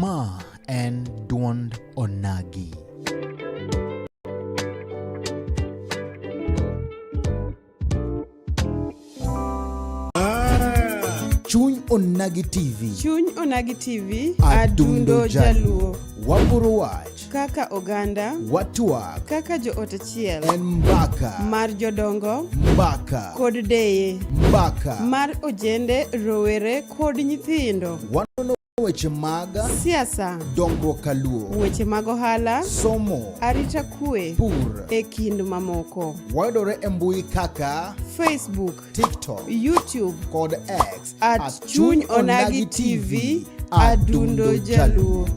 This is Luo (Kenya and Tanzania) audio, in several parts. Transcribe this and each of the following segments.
Ma en duond onagi. Chuny Onagi TV. Chuny Onagi TV. Adundo Jaluo. Wapuro wach. Kaka oganda. Watuak. Kaka jo ot achiel. En mbaka. Mar jodongo. Mbaka. Kod deye. Mbaka. Mar ojende, rowere kod nyithindo. Wanono weche mag siasa, dongruok kaluo, weche mag ohala, somo, arita kwe, pur, e kind mamoko. Wayudore e mbui kaka Facebook, TikTok, YouTube kod X at Chuny Onagi TV. Adundo Jaluo.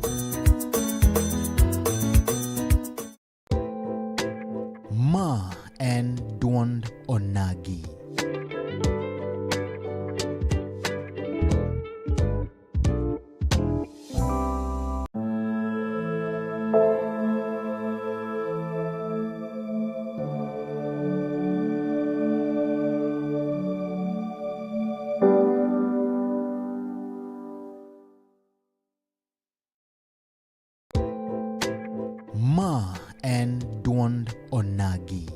Ma en duond onagi. Ma en duond onagi.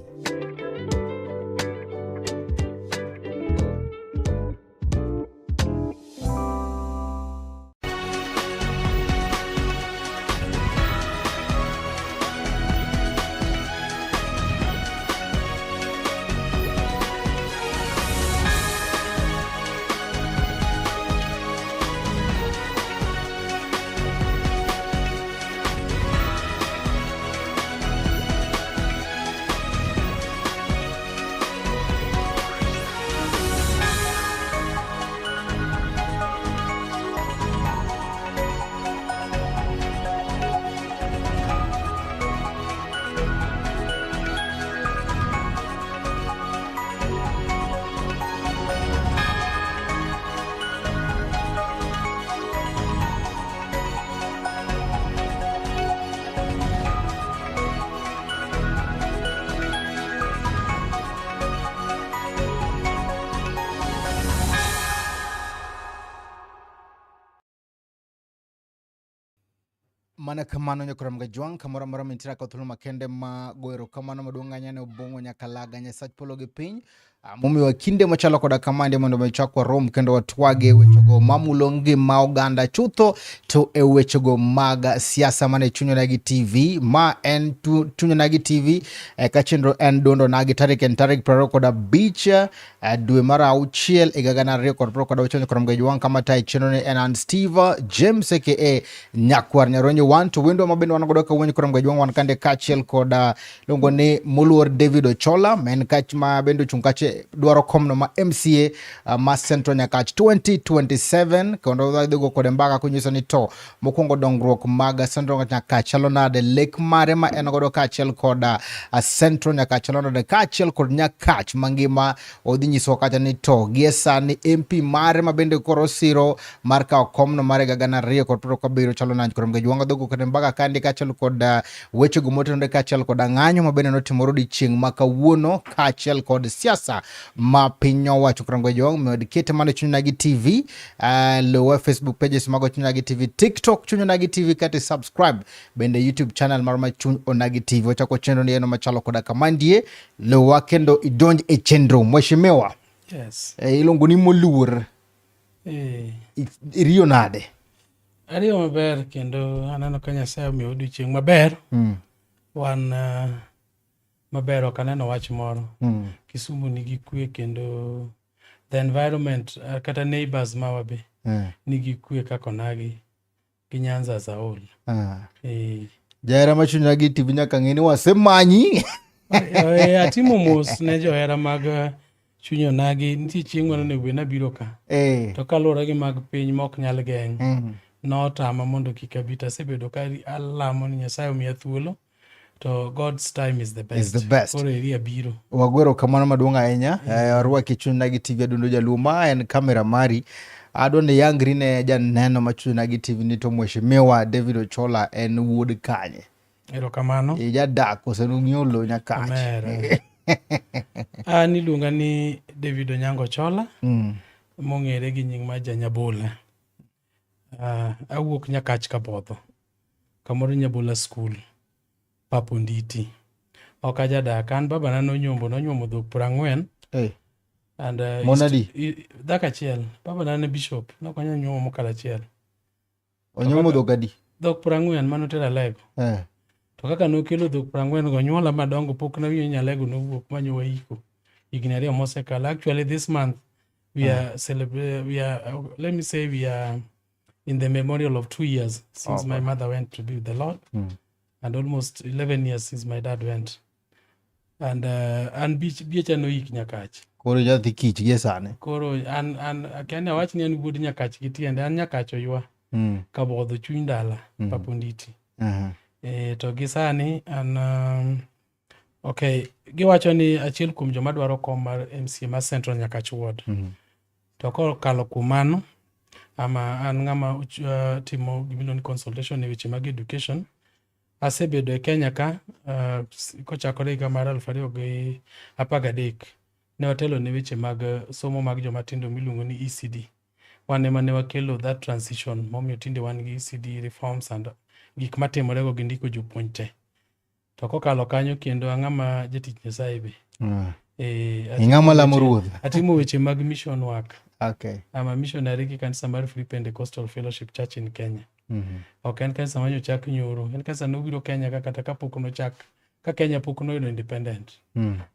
Mana kamano nyakura mga juang kamora mora mintira ka thulu makende ma goero kamano maduonga nyane ubongo nyakalaga nyasach polo gi piny mumi wa kinde machalo koda kamande mondo mechakwa rom kendo watwage wechego mamulongi ma oganda chutho to e wechego maga siasa mane Chuny Onagi TV. Ma en Chuny Onagi TV kachendro en dondo nagi tarik praro koda bicha dwe mara auchiel igagana rio kod praro koda wechonyo kora mga juang kama tai chenone en and Steve James aka Nyakwar Nyaronyo wan to window mabendo wanagodoka wenye kora mga juang wankande kachiel koda longo ne Muluor David Ochola men kach ma bendo chunkache duaro komno ma MCA ma Central Nyakach 2027 kondo wadhigo kode mbaga kunyiso ni to mokongo dongruok maga Central Nyakach alonade lake mare ma enogodo kachiel koda Central Nyakach alonade kachiel kod Nyakach mangima odhinyiso kacha ni to giesa ni MP mare ma bende korosiro marka okomno mare gagana rio kod proko biro chalonanj kod mga juanga dogo kode mbaga kandi kachiel koda weche gumote kachiel koda ng'anyo ma bende notimorodi chieng' maka wuono kachiel kod siasa ma pinyo wacho krango jong medikete mane Chuny Onagi TV lowa Facebook pages mago Chuny Onagi TV, TikTok Chuny Onagi TV kati subscribe bende YouTube channel marma Chuny Onagi TV wacha ko chendo ni eno machalo koda kamandie lowa kendo idonj e chendro mheshimiwa Yes. Iluongo ni Moluor. Iriyo nade? Ariyo maber kendo aneno ka Nyasaye omiyo odiochieng' maber. Wan maber ok aneno wach moro. Kisumu nigi kwe kendo the environment kata neighbors mawa be nigi kwe kaka onagi gi Nyanza as a whole. Jahera ma Chunyagi TV nyaka ng'e ni wasemanyi. Atimo mos ne johera mag Chuny Onagi. Nitie chieng' moro ne wena biro ka. To kaluwore gi mag piny mok nyal geng'. Notama mondo kik abi, asebedo ka alamo ni Nyasaye omiya thuolo. To God's time is the best. Koro eri abiro. Wagwero kamano maduong' ahinya. Warwaki Chuny Onagi TV adundo jaluo. Ma en kamera mari. Adwa ni yangri ne janeno ma Chuny Onagi TV ni to Mheshimiwa David Ochola en wuod kanye. Erokamano. Jadak kose nung'iyo lo nyakach. An iluonga ni David Onyango Ochola. Mong'ere gi nying ma Janyabola. Awuok Nyakach Kabodho. Kamoro Nyabola School. Papo Nditi. Ok ajadak. An babana nonyuomo dhok 40. And Monadi? Dhak achiel. Babana ne bishop. Nokonya nyuomo mokalo achiel. Onyuomo dhok adi? Dhok 40 manotera lego. To kaka nokelo dhok 40 go nyuola madongo pok na wiyo nyalego nowuok manyowa iko. Higni 2 mosekalo. Actually this month we are let me say we are in the memorial of 2 years since my mother went to be with the Lord. And almost 11 years since my dad went. And biecha no ik Nyakach. Koro jathi kich gi sane. Koro an akanya wach ni an wuod Nyakach gi tiende. An Nyakach oywa. Kabodho chuny dala. Papo Nditi. To gi sani an giwacho ni achiel kuom joma dwaro kom mar MCA mar Central Nyakach Ward. To kokalo kuom mano an ng'ama timo gimiluongo ni consultation e weche mag education. Asebedo e Kenya ka kochakore higa mar 2013 ne watelo ne weche mag somo mag joma tindo miluongo ni ECD. Wan ema ne wakelo that transition momiyo tinde wan gi ECD reforms and gik matimorego gi ndiko jopuonj te. To kokalo kanyo kendo ang'ama jatich Nyasaye be. Ing'ama lamo ruoth. Atimo weche mag mission work. Okay. I'm a missionary ki kanisa mar Free Pentecostal Fellowship Church in Kenya. Ok en kanisa manyochak nyoro. En kanisa nobiro Kenya kata kapok nochak. Ka Kenya pok noyudo independent.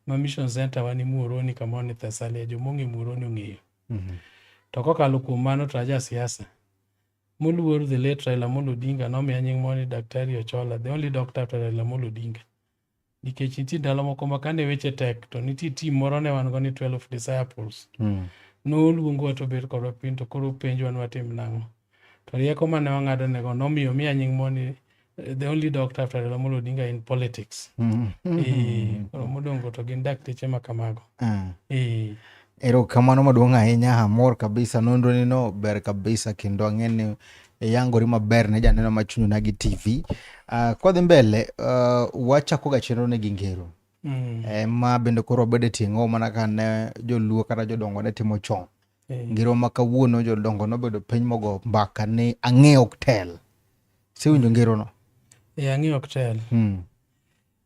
Ma mission center wani Muhoroni kamoro ni Thessalia. Jomong'e Muhoroni ong'eyo. To kokalo kuom mano to aja siasa. Moluor the late Raila Amolo Odinga nomiya nying moro ni Daktari Ochola, the only doctor after Raila Amolo Odinga. Nikech nitie ndalo moko ma kane weche tek to nitie team moro ne wan go ni 12 disciples. Noluongo to bet kodwa piny to koro penjwa ni watim nang'o. To rieko mane wang'ado nego nomiyo miya nying moro ni the only doctor after Raila Amolo Odinga in politics. Koro modongo to gin dakteche ma kamago. Erokamano maduong' ahinya, amor kabisa, nonro ni no ber kabisa kendo ang'eni yangori maber ne janeno ma Chuny Onagi TV. Kwa dhi mbele, wachako ga chenro ne gi ngero. Ma bende koro bede ting'o mana ka ne joluo kata jodongo ne timo chon. Ngero ma kawuono jodongo nobedo piny mogo mbaka ni ang'e ok tel. Siwinjo ngero no? Ang'e ok tel.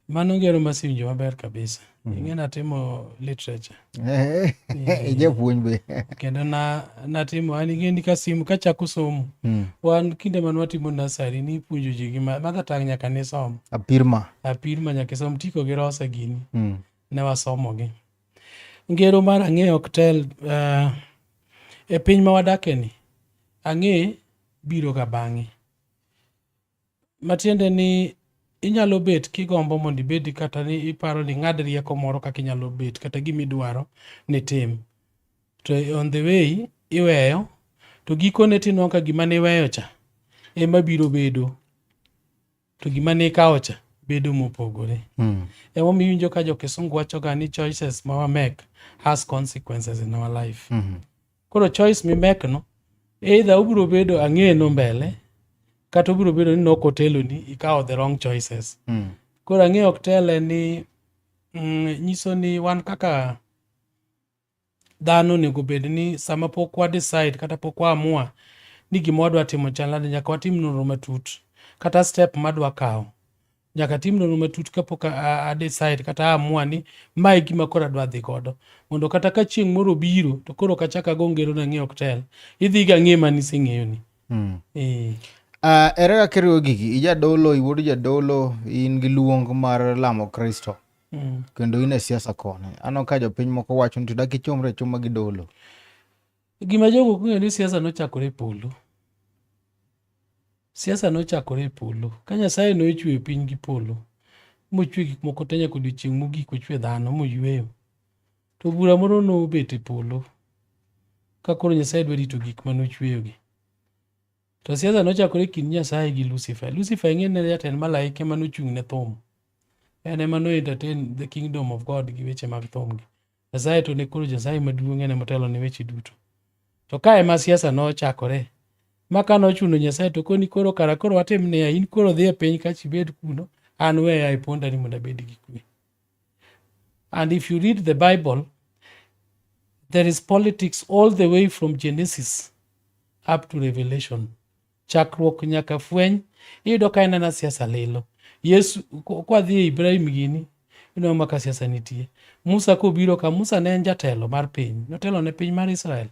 Mano ngero masiwinjo maber kabisa. Ing'e natimo literature. Japuonj be. Kendo natimo, an ing'e ni kachako somo. Wan kinde man watimo nursery ni puonjo ji gi mother tongue nyaka ne som. Apirma nyaka som tiko gi rosa gini. Ne wasomo gi. Ngero mar ang'e ok tel e piny ma wadake ni. Ang'e biro ga bang'e. Matiende ni inyalo bet kigombo mondo ibed kata ni iparo ni ng'ad rieko moro kaka inyalo bet kata gimidwaro ni tim. To on the way iweyo to gikone tinwang'o ka gima ne iweyo cha ema biro bedo. To gima ne ikawo cha bedo mopogore. Emomiyo iwinjo ka jo Kisungu wacho ga ni choices ma wa make has consequences in our life. Koro choice mi make no either ubiro bedo ang'e no mbele kata obiro bedo ni nokotelo ni ikawo the wrong choices. Koro ang'e ok tel ni nyiso ni wan kaka dhano onego bed ni sama pok wa decide kata pok wa amua ni gima wadwa timo chalani nyaka watim nonro matut kata step madwa kawo nyaka tim nonro matut kapok decide kata amua ni mae gima koro adwa dhi godo, mondo kata ka chieng' moro biro to koro kachaka go ngero na ng'eyo oktel, idhi ga ng'e maniseng'eyo ni. Ere kaka iriwo gigi, ijadolo, iwuod jadolo, in gi luong mar lamo Kristo, kendo in e siasa kone. Ano ka jopiny moko wacho ni dak ichomre choma gi dolo. Gima jogo kung'eyo ni siasa nochakore e polo. Siasa nochakore e polo. Ka Nyasaye nochweyo piny gi polo, mochwe gik moko te nyaka odiochieng' mogik ochwe dhano moyweyo, to bura moro nobet e polo ka koro Nyasaye dwa rito gik manochweyogi. To siasa nochakore kind Nyasaye gi Lucifer. Lucifer ing'e ne jatend malaike manochung' ne thum. En ema no entertain the kingdom of God gi weche mag thum gi. Nyasaye to ne koro Nyasaye maduong' ene motelo ne weche duto. To ka ema siasa nochakore, ma ka nochuno Nyasaye to koni koro kara koro watim niya, in koro dhi e piny ka chibed kuno, an weya e ponda ni mondo abed gi kwe. And if you read the Bible, there is politics all the way from Genesis up to Revelation. Chakruok nyaka fweny, iyudo ka en na siasa lilo. Yesu, kwa dhi e Ibrahim gini, ino maka siasa nitie. Musa kobiro ka, Musa ne en jatelo mar piny, notelo ne piny mar Israel.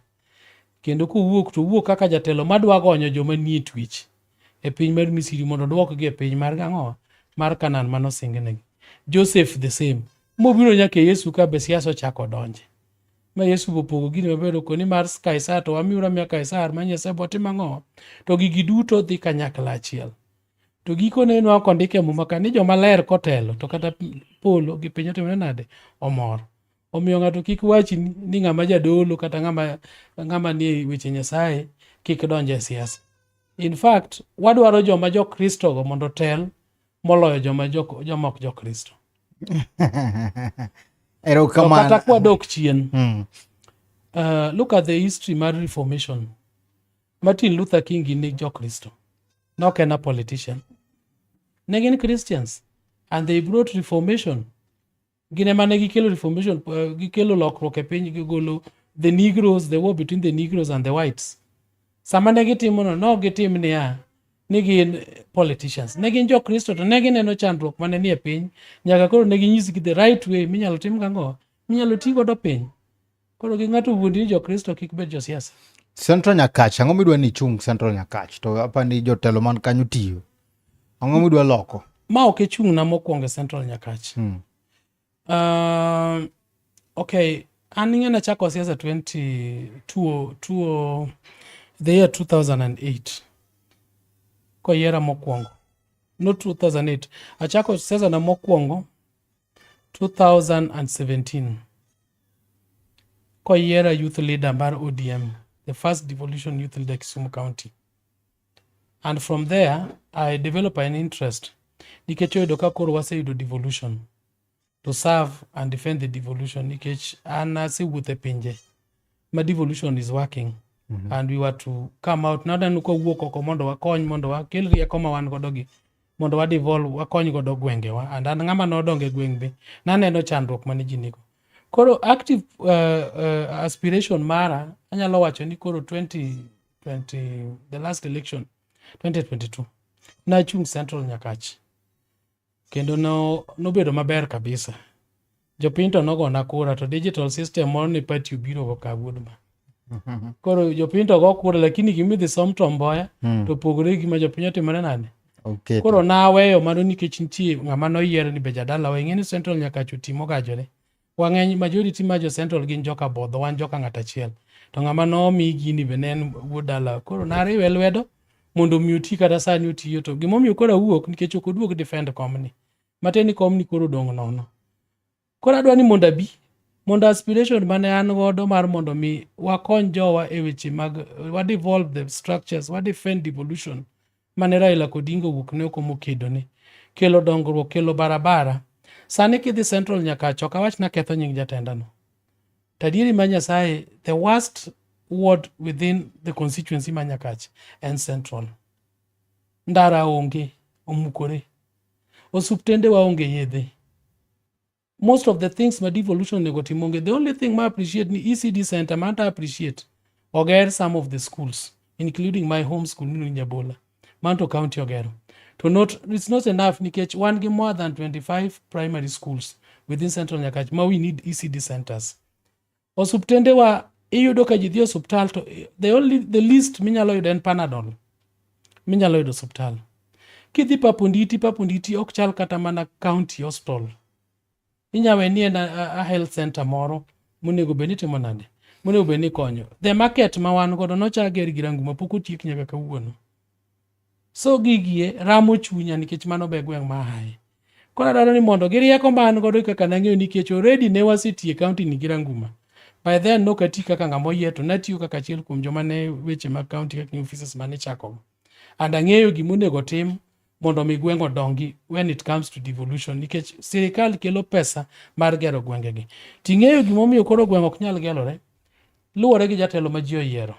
Kendo kowuok to wuok kaka jatelo madwa gonyo joma nie twich e piny mar Misri mondo duokgi e piny mar gang'owa mar Kanaan manosingnegi. Joseph the same. Mobiro nyaka Yesu ka be siasa ochako donje. Ma Yesu bopogo gini maber koni mar Kaisar to wamiura miya Kaisar ma Nyasaye botim ang'o. To gigi duto dhi kanyakla achiel. To gikone nwa kondike muma ka ni joma ler kotelo to kata polo gi piny otimore nade omor. Omiyo ng'ato kik wachi ni ng'ama jadolo kata ng'ama ni weche Nyasaye kik donje siasa. In fact, wadwaro joma jokristo go mondo tel moloyo joma ok jokristo. Erokamano. Kata kwa dok chien. Look at the history mar Reformation. Martin Luther King ni jokristo. Nok en a politician. Ne gin Christians. And they brought Reformation. Gine mane gikelo Reformation, gikelo lokruok e piny, gigolo the Negroes, the war between the Negroes and the whites. Sama ne gitimo no gitim niya, ni gin politicians. Ne gin jokristo to ne gineno chandruok mane ni e piny, nyaka koro ne ginyisgi the right way minyalo tim gang'o, minyalo ti godo piny. Koro gi ng'ato wuondi ni jokristo kik bed josiasa. Central Nyakach, ang'o midwa ni chung Central Nyakach? To apani jotelo man kanyo tiyo. Ang'o midwa loko? Ma ok chung na mokwongo Central Nyakach. Okay, an ing'e nachako siasa the year 2008. Koyiera mokwongo. No 2008. Achako siasa na mokwongo 2017. Koyiera youth leader mar ODM. The first devolution youth leader Kisumu County. And from there, I developed an interest. Nikech oyudo ka koro waseyudo devolution. To serve and defend the devolution. Nikech an asewuotho e pinje. My devolution is working. And we were to come out. Naneno ka wuok oko mondo wakony, mondo wakel rieko ma wan godo gi. Mondo wa devolve, wakony godo gwengewa. And an ng'ama nodonge gweng' be. Naneno chandruok mane ji nigo. Koro active aspiration mara, anyalo wacho ni koro 2020, the last election, 2022, nachung Central Nyakach. Kendo nobedo maber kabisa. Jopiny to nogona kura to digital system moro ni party obiro go kawuodma. Koro jopiny to go kura lakini gimidhi som tomboya to pogore gima jopiny otimore nade. Okay. Koro naweyo mano nikech nitie ng'ama noyier ni be jadala wa ing'e ni Central Nyakach otimo gajore. Wang'eny majority ma jo Central gin joka bodho, wan joka ng'at achiel. To ng'ama nomi gini be ne en wuod dala. Koro nariwe lwedo mondo mi oti kata sani otiyo to gimomiyo koro awuok nikech ok oduog defend komni. Mateni komni koro dong' nono. Koro adwa ni mondo abi, mondo aspiration mane an godo mar mondo mi wakony jowa e weche mag wa devolve the structures, wa defend devolution mane Raila Odinga wuok ne okomo kedo ne. Kelo dongruok, kelo barabara. Sani kidhi Central Nyakach, ok awach na ketho nying jatendano. Tadieri ma Nyasaye, the worst ward within the constituency ma Nyakach en Central. Ndara onge, omukore. Osuptende wa onge yedhe. Most of the things ma devolution nego timonge, the only thing ma appreciate ni ECD center ma anta appreciate oger some of the schools, including my home school ni Nyabola. Manto County ogero. It's not enough nikech wan gi more than 25 primary schools within Central Nyakach ma we need ECD centers. Osuptende wa iyudo ka ji dhi osuptal to the least minyalo yudo en Panadol. Minyalo yudo osuptal. Kidhi Papunditi ok chal kata mana county hospital. Inyawe ni en a health center moro monego bed ni timo nade. Monego bed ni konyo. The market ma wan godo nochager gi Ranguma pok otiek nyaka kawuono. So gigie ramo chunya nikech mano be gweng' ma hae. Koro dwaro ni mondo girieko man godo kaka nang'eyo nikech already ne wasetie county ni gi Ranguma. By then no kati kaka ng'amo yie to natiyo kaka achiel kuom joma ne weche mag county kaka offices mane chako. And ang'eyo gimonego tim mondo mi gweng' odongi when it comes to devolution nikech sirikal kelo pesa mar gero gwengegi. Ting'eyo gimomiyo koro gweng' ok nyal gerore luwore gi jatelo ma ji oyiero.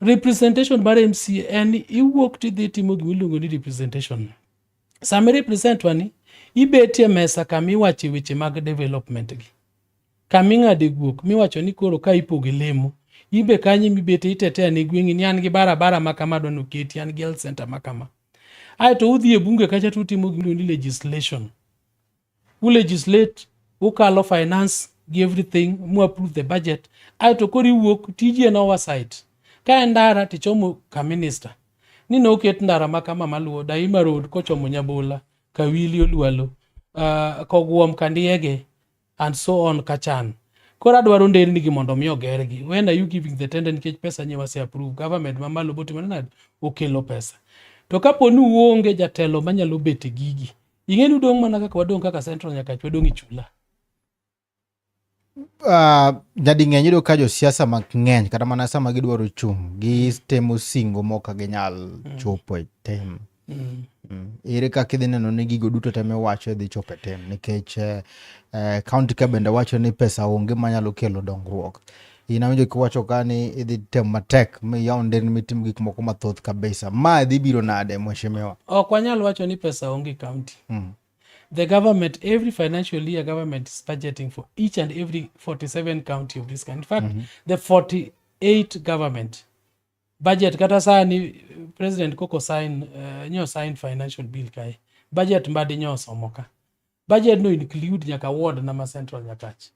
Representation bar MCA en iwuok tidhi timo gimiluongo ni representation. Sami represent wani ibetie mesa kami wache weche mag development gi. Kami ng'ade guok miwacho ni koro ka ipoge lemo ibe kanyi mibete itete ne gweng'i ni an gi barabara makama dono keti an gi health center makama. Aeto udhi e bunge kacha tutimo gimiluongo ni legislation. Legislate ukalo finance gi everything mu approve the budget. Aeto koro iwuok tiji en oversight. Ka en ndara tichomo ka minister. Ni no ket ndara makama maluwo Daima Road kochomo Nyabola, Kawili Olwalo, Kogwom Kandiege and so on kachan. Koro adwaro nderni gi mondo mi ogergi. When are you giving the tender nikech pesa nye wase approve? Government mamalo boti manade okelo pesa. To kapo ni uonge jatelo manyalo bete gigi. Ing'eni udong' mana kaka wadong' kaka Central Nyakach wadong' i chula. Jadi ng'eny yudo ka josiasa mang'eny kata mana sama gidwaro chung' gitemo singo moka ginyal chopo e tem. Ere kaka idhi neno ni gigo duto teme wacho dhi chopo e tem nikech county ka bende wacho ni pesa onge manyalo kelo dongruok. Inawinjo kiwacho ka ni idhi tem matek miyaw nderni mitim gik moko mathoth kabisa. Ma dhi biro nade mheshimiwa? Ok wanyal wacho ni pesa onge county. The government, every financial year, government is budgeting for each and every 47 county of this country. In fact, the 48 government budget kata sani President Koko sign financial bill kai. Budget mbadi nyo somoka. Budget no include nyaka ward na ma Central Nyakach.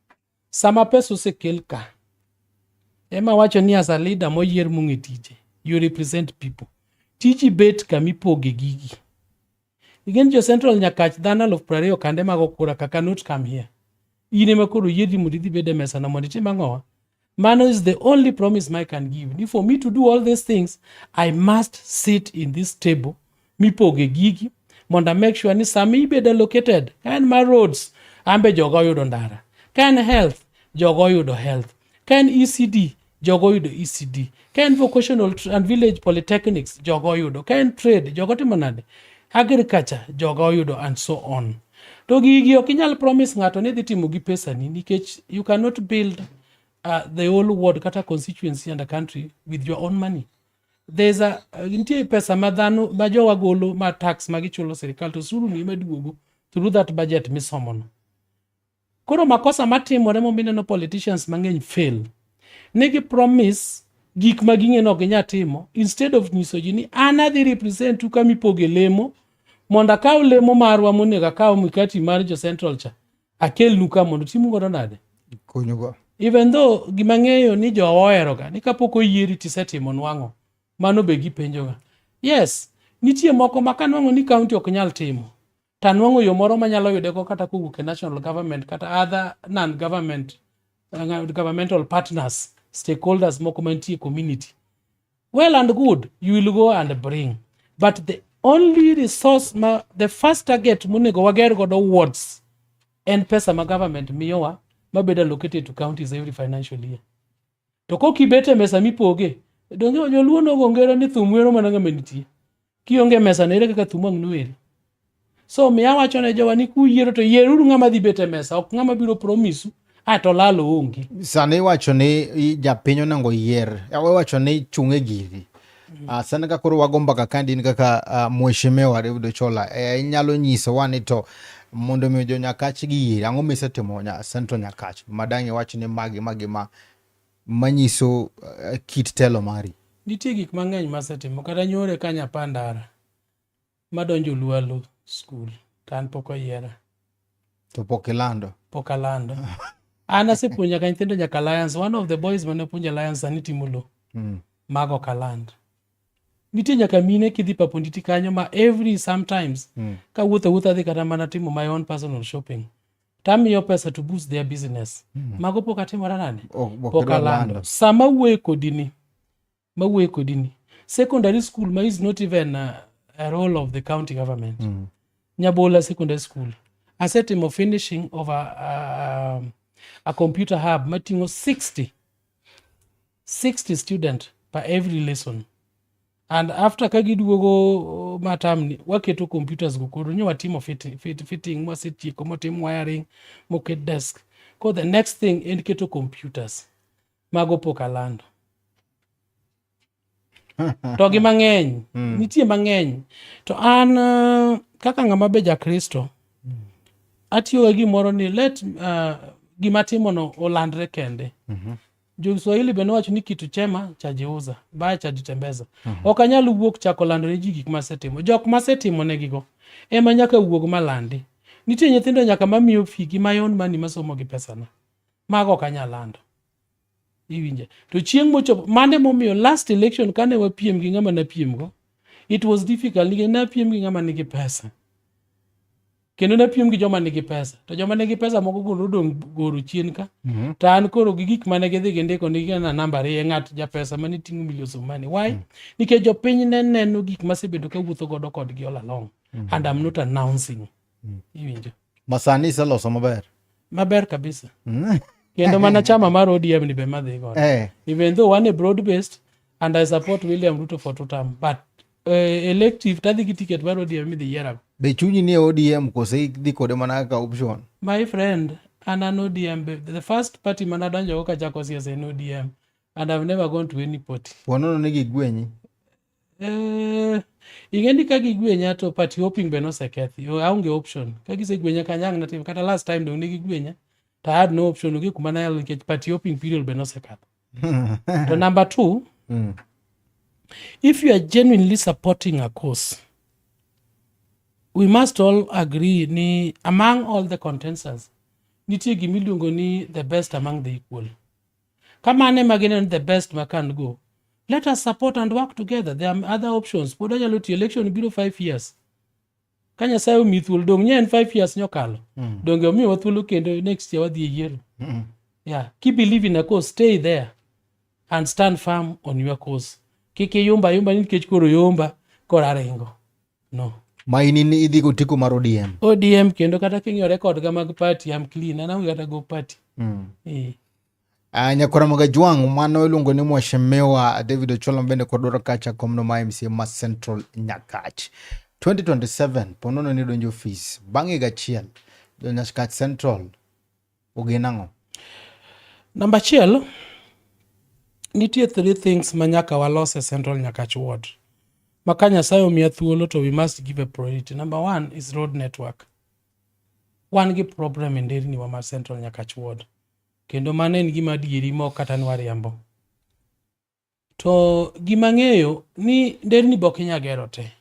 Sama pesa osekel ka. Ema wacho ni as a leader moyier mung'e tije. You represent people. Tiji bet kamipoge gigi. Again, your Central Nyakach dhano 20,000 kande mago kura kaka not come here. Ine makuru yedi mudidi bede mesa na monditi mangoa. Mano is the only promise I can give. If for me to do all these things, I must sit in this table. Mi poge gigi. Monda make sure ni sami bede located. Kan my roads. Ambe jogo yudo ndara. Kan health. Jogo yudo health. Kan ECD. Jogo yudo ECD. Kan vocational and village polytechnics. Jogo yudo. Kan trade. Jogo timonade. Agriculture, jogo yudo and so on. To gigi ok inyal promise ng'ato ni dhi timo gi pesa ni nikech you cannot build the whole world kata constituency and a country with your own money. There's nitie pesa ma dhano ma jowa golo ma tax ma gichulo sirikal to suru ni maduogo through that budget misomono. Koro makosa matimore momineno politicians mang'eny fail. Negi promise gik ma ging'eno ok ginyal timo instead of nyiso ji ni an adhi represent u kamipoge lemo mondo akaw lemo marwa monego akaw mikati mar jo Central cha akelnu ka mondo timu godo nade Konyogo. even though gima ng'eyo ni jo oheroga ni kapok oyieri tisetimo nwang'o mano be gipenjoga. Yes, nitie moko makanwang'o ni county ok nyal timo tanwang'o yo moro manyalo yudego kata kowuok e national government kata other non-government governmental partners stakeholders moko mantie community. Well and good, you will go and bring. But the only resource, the first target monego wager godo wards and pesa ma government miyowa mabeda located to counties every financial year. To kokibete mesa mipoge, donge joluo no ngero ni thumwero mananga menitie. Kionge mesa nere kaka thumang nweri. So miya wacho ne jowa ni kuyiero to yieruru ng'ama dhi bete mesa, ok ng'ama biro promise ato lalo onge. Sani wacho ni japinyo nango yier. Wacho ni chung'e giri. Sani ka koro wagomba kakandi ni kaka mheshimiwa David Ocholla. Inyalo nyiso wani to mondo mi jo Nyakach gi yier. Ang'o misetimo Central Nyakach. Madangi wacho ni magi manyiso kit telo mari. Nitie gik mang'eny masetimo kata nyore kanya pandara. madonjo Lualo school. Tan pok oyiera. To pok ilando. Pok alando. An asepuonjo nyaka nyithindo nyaka Alliance. One of the boys mane puonjo Alliance sani timo lo. Mago kaland. Nitie nyaka mine kidhi Paponditi kanyo ma every sometimes ka wuotho dhi kata mana timo my own personal shopping. Tamiyo pesa to boost their business. Mago pok atimora nade? Pok alando. Sama wuoye kodini. Secondary school ma is not even a role of the county government. Nyabola Secondary School. Asetimo finishing of a computer hub matingo 60 student per every lesson. And after kagiduogo matamni waketo computers go kodo nyo watimo fitting mwasetieko motim wiring moket desk. Ko the next thing en keto computers. Mago pok alando. To gi mang'eny, nitie mang'eny. To an kaka ng'ama be Jakristo, atiyo gi gimoro ni let gima timono olandre kende. Jo-Swahili be nowacho ni kitu chema chajiuza, baya chajitembeza. Ok anyal wuok chako lando ne ji gik masetimo. Jok masetimo negigo ema nyaka wuog malandi. Nitie nyithindo nyaka mamiyo figi mayon mani masomo gi pesana. Mago ok anyal lando. Iwinje. To chieng' mochopo mane momiyo last election kane wapiem gi ng'ama napiem go, it was difficult nikech napiem gi ng'ama nigi pesa. Kendo napiem gi joma nigi pesa. To joma nigi pesa moko goro chien ka. To an koro gi gik mane gidhi gindiko nigi na namba ariyo ng'at ja pesa mane ting'o millions of money. Why? Nikech jopiny ne neno gik masebedo ka wuotho godo kodgi all along. And I'm not announcing. Iwinjo. Masani iseloso maber. Maber kabisa. Kendo mana chama mar ODM ni be madhi godo. Even though one a broad based and I support William Ruto for 2 term, but elective tadhi gi ticket mar ODM midhi yiera. Be chunyi ni ODM kose idhi kode mana ka option? My friend, an ODM, the first party mana donjo ka chako siasa en ODM, and I've never gone to any party. Ponono ni gigwenyi? Ing'eni ka gigwenya to party hopping be nosekethi. Aonge option. Ka gisegwenya kanyang' natim kata last time dong ne gigwenya. I had no option. Okay, kumana yalo nikech party hopping period be nosekatho. So number 2, if you are genuinely supporting a cause, we must all agree ni among all the contestants, nitie gimiluongo ni the best among the equal. Kama ane maginen the best makan go, let us support and work together. There are other options. Poda jalo ti election biro 5 years. Kanya sayo mithul dong nyen 5 years nyokalo. Donge omi wathulo kendo next year wadhi yiero. Yeah, keep believing in a cause, stay there and stand firm on your cause. Kike yumba ni nikech koro yomba kora ringo. No. Maini ni idhi go tiko mar ODM. ODM kendo kata king'yo record ga mag party am clean and I'm gonna go party. Nyakora Magajwang' mano iluongo ni Mheshimiwa David Ocholo bende kodoro kacha komno ma MCA ma Central Nyakach. 2027 ponono ni donjo office bang'e gachiel jo Nyakach Central ogenang'o? Number 1, nitie 3 things manyaka walose Central Nyakach ward. Maka Nyasaye omiya thuolo to we must give a priority. Number 1 is road network. Wan gi problem e nderni wa ma Central Nyakach ward. Kendo mano en gima adieri ma kata nwariambo. To gima ng'eyo ni nderni bok inya gero te.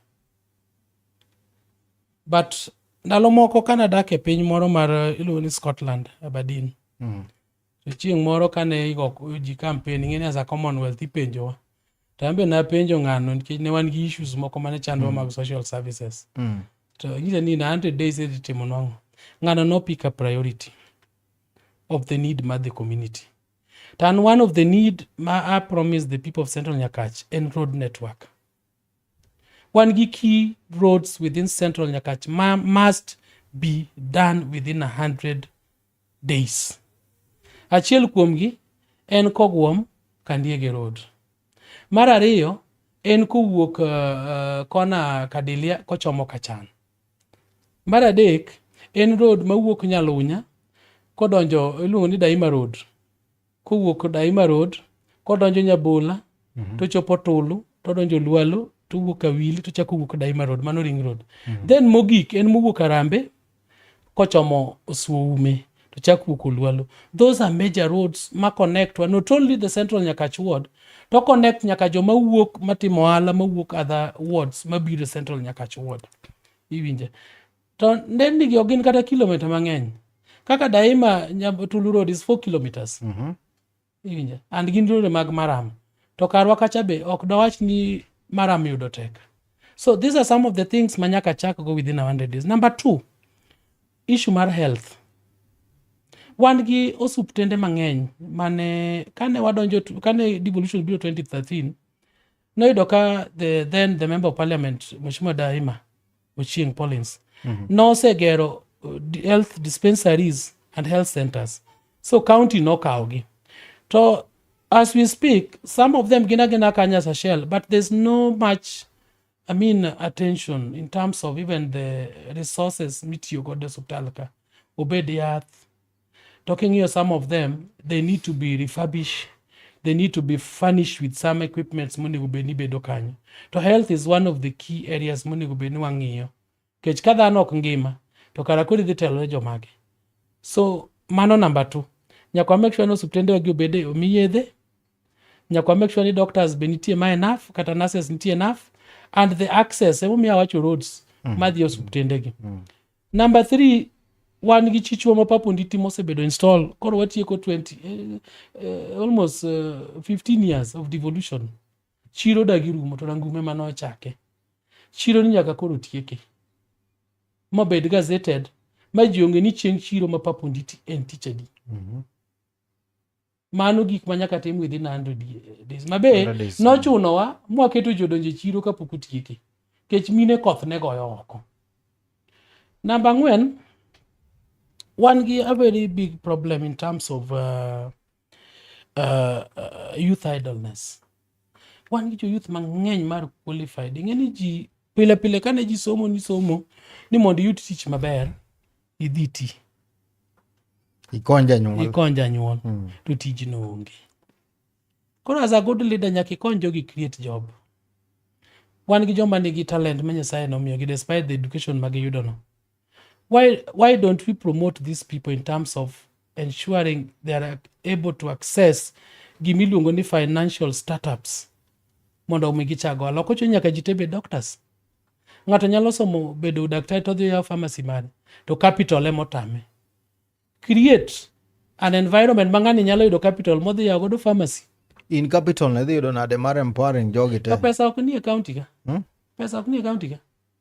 But ndalo moko kanadak e piny moro mar iluongo ni Scotland, Aberdeen. Chieng' moro kane igo ji campaign ng'eni as a Commonwealth ipenjowa. To ambe na penjo ng'ano nikech ne wan gi issues moko mane chandwa mag social services. To ng'isa ni na 100 days editimo nang'o. Ng'ano no pick a priority of the need of the community. And one of the need I promise the people of Central Nyakach and road network. One key roads within Central Nyakach must be done within 100 days. Achiel kuomgi en Kogwom Kandiege Road. Mar ariyo en kowuok kona Kadilia kochomo Kachan. Mar adek en road mawuok Nyalunya kodonjo iluongo ni Daima Road. Kowuok Daima Road kodonjo Nyabola to chopo Tulu to donjo Lualo to wuok Awili to chako wuok Daima Road, mano ring road. Then mogik en mowuok Arambe kochomo Osuoume to chako wuok Lualo. Those are major roads ma connect not only the Central Nyakach ward to connect nyaka joma wuok matimo ohala mawuok other wards mabiro Central Nyakach ward. iwinje. To ndeni gi ogin kata kilomita mang'eny. Kaka Daima Tulu Road is 4 kilometers. Iwinje. And gin yore mag maram. To karwa kacha be ok dawach ni maram yudo tek. So these are some of the things manyaka chak go within 100 days. Number 2, issue mar health. Wan gi osuptende mang'eny mane kane devolution bill 2013 noyudo ka the member of parliament Mheshimiwa Daima Ochieng Paulins nosegero health dispensaries and health centers. So county nokawgi. To as we speak, some of them gina kanya shell, but there's no much attention in terms of even the resources mitiyo godo osuptal ka. Obed yath. Talking here, some of them, they need to be refurbished. They need to be furnished with some equipments. To health is one of the key areas. Kech kada anok ngima. To karakuri dhitelo jomage. So, mano number 2. Nyakwa make sure no subtende wagi obede omiyedhe. Nyakwa make sure ni doctors be nitie ma enough. Kata nurses nitie enough. And the access. Miya wacho roads. Madhi yo subtende gi. Number 3. Wan gi chichwa mapapo nditi mosebedo install. Koro watieko 20, almost 15 years of devolution. Chiro dagirumo to rangume mano chake. Chiro ni nyaka koro tieke. Mabed gazetted. Majionge ni chieng chiro mapapo nditi en tichadi. Mano gik manyaka tim within 100 days. Mabe, nochuno wa, mwaketo jodonje chiro kapok otieke. Kech mine koth ne goyo oko. Number 4, one a very big problem in terms of youth idleness. One get youth mang'eny mar qualified. Ng'eni ji pile kane ji somo ni mondo youth teach maber idhiti. Ikonja nyuol. To tij no onge. Koro as a good leader nyaka ikony jogi create job. Wan gi joma nigi talent ma Nyasaye nomiyogi despite the education ma giyudo no. Why don't we promote these people in terms of ensuring they are able to access gimiluongo ni financial startups mondo omigi chago aloko cho nyaka jitebe doctors. Ng'ato nyalo somo bedo daktari to dhi yawo pharmacy mare to capital emotame. Create an environment mang'ani nyalo yudo capital modhi yawo godo pharmacy. In capital ne dhi yudo nade mar empowering jogi te. To pesa ok nie county ka. Pesa ok nie county ka.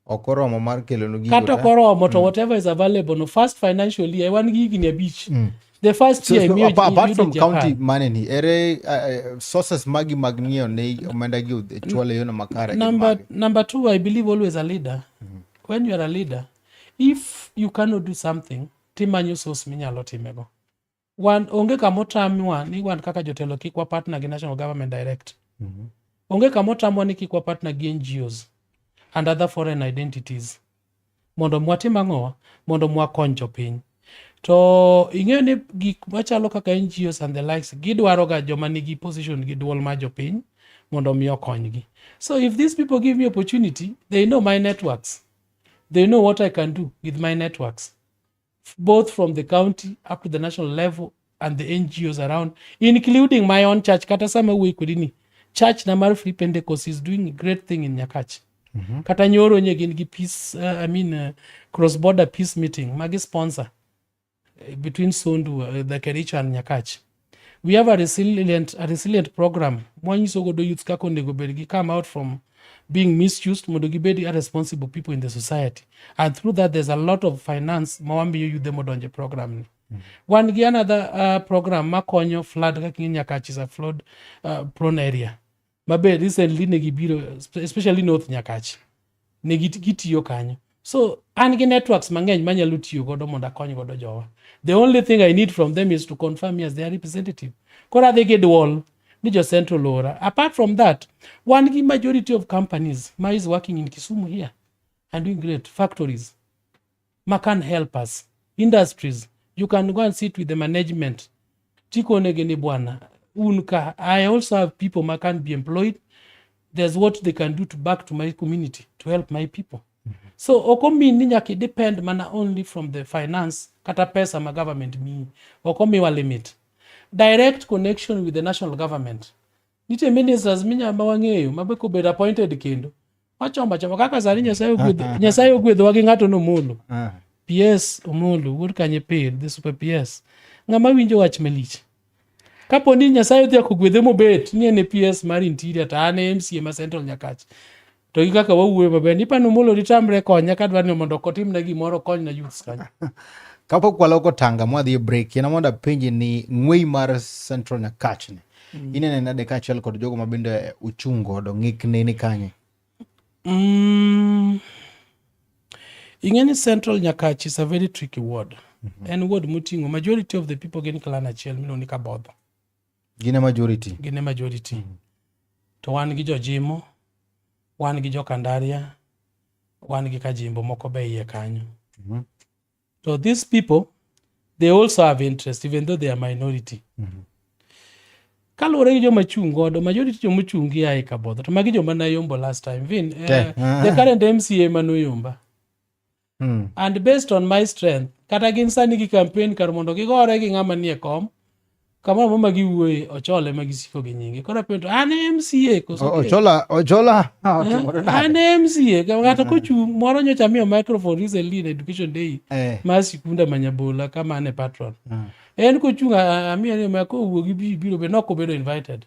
Okoromo mar kelo no gigo. Kata okoromo to whatever is available no first financial year wan gi higni abich. The first year so apart from county money ni ere sources magi magnio ne omenda gi chwale yono makare. Number 2, I believe always a leader. When you are a leader, if you cannot do something, timanyo source minyalo timego. Wan onge kamotamwa ni wan kaka jotelo kikwa partner gi national government direct. Onge kamotamwa ni kikwa partner gi NGOs and other foreign identities. Mondo mwatim ang'owa, mondo mwakony jopiny. To ing'eyo ni gik machalo kaka NGOs and the likes gidwaro ga joma nigi position gi duol ma jopiny mondo mi okonygi. So if these people give me opportunity, they know my networks. They know what I can do with my networks, both from the county up to the national level and the NGOs around, including my own church. Kata sama kudini church na mar Free Pentecost is doing a great thing in Nyakach. Kata nyoro nye gin gi peace, cross border peace meeting magi sponsor between Sondu, the Kericho and Nyakach. We have a resilient program. Mwanyiso godo youth kako nego bedgi come out from being misused, mondo gibedi irresponsible people in the society. And through that, there's a lot of finance mawambi youth demo donje program ni. One gi another program makonyo flood kaki Nyakach is a flood prone area. Mabe recently negibiro, especially North Nyakach. Negitiyo kanyo. So, angi networks mang'eny manyalo tiyo godo mondo akony godo jowa. The only thing I need from them is to confirm me as their representative. Kora they get wall, ni jo Central Ora. Apart from that, one majority of companies is working in Kisumu here and doing great. Factories can help us. Industries, you can go and sit with the management. Tiko negeni bwana. Unka. I also have people who can be employed. There's what they can do to back to my community to help my people. So okomi ninyaki depend mana only from the finance kata pesa ma government mi. Okomi wa limit. Direct connection with the national government. Nite ministers minya mawang'eyo mabeko bed appointed kendo. Machomba chomba kaka sani Nyasaye ogwedho gi ng'ato nomolo. PS omolo wuod kanye pir the super PS. Ng'ama winjo wach malich. Kapo ni Nyasaye odhi akogwedhe mobet ni en PS mar interior to an MCA ma Central Nyakach. To gi kaka wawuoyo maber ni pano molo ritamre konya ka dwani mondo kotimna gimoro kony na youths kanyo. Kapok waloko tanga mwadhi break ina mondo penji ni ng'wei mar Central Nyakach ni. Inene nade kachiel kod jogo mabende uchungo do ng'ikne ni kanye. Ingeni Central Nyakach is a very tricky word. En word mutingo majority of the people gin clan achiel mino ni kabodho. Gine majority. To wan gi jojimo, wan gi jokandaria, wan gi kajimbo moko be iye kanyo. So these people, they also have interest even though they are minority. Kalure gi joma chung godo, majority joma chungi ai kabodho. To magi joma na yombo last time. The current MCA manoyomba. And based on my strength, kata gin sani gi campaign kar mondo gigore gi ng'ama nie kom, kamoro mama giwuoye Ochole magisiko gi nyinge. Kora pento, an MCA koso. Ochola. An MCA, ng'ato kochung moro nyocha miyo microphone recently in education day. Ma sikunda Manyabola kama ane patron. En kochung amiyo ni ma ko wuogi biro be noko bedo invited.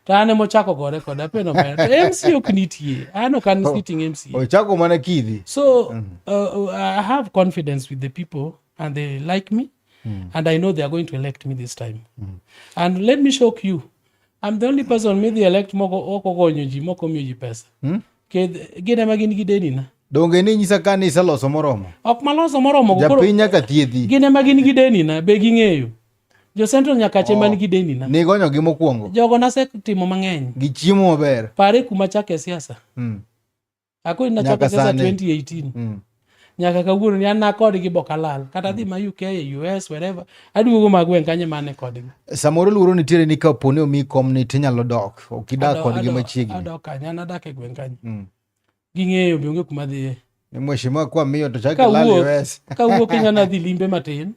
To ane mochako gore koda peno mer. MCA ok nitie. An ok an sitting MCA. Ochako mana kidhi. So I have confidence with the people and they like me. And I know they are going to elect me this time. And let me shock you. I'm the only person may they elect moko konyoji moko miyoji pesa. Gine magin gideni na. Donge ni nyisa kanisa loso moromo. Ok maloso moromo. Japiny nyaka thiedhi. Gine magin gideni na be ging'eyo. Jo Central Nyakache man gideni na. Ni gonyo gi mokwongo. Jogo nase timo mang'eny. Gi chiemo maber. Pare kuma chake siasa. Ako na chake siasa 2018. Nyaka kawuono ni an nakod gi bokalal kata dhi ma UK, US, wherever aduogo magwen kanye mane kodgi. Samoro luoro nitiere ni kaponi omi kom ni tinyalo dok okidak kodgi machiegni. Adok kanya nadak e gwen kanye. Ging'eyo bionge kuma dhiye. Ni mheshimiwa kwa miyo to chake lal US. Kawuok kenya na dhi limbe matin.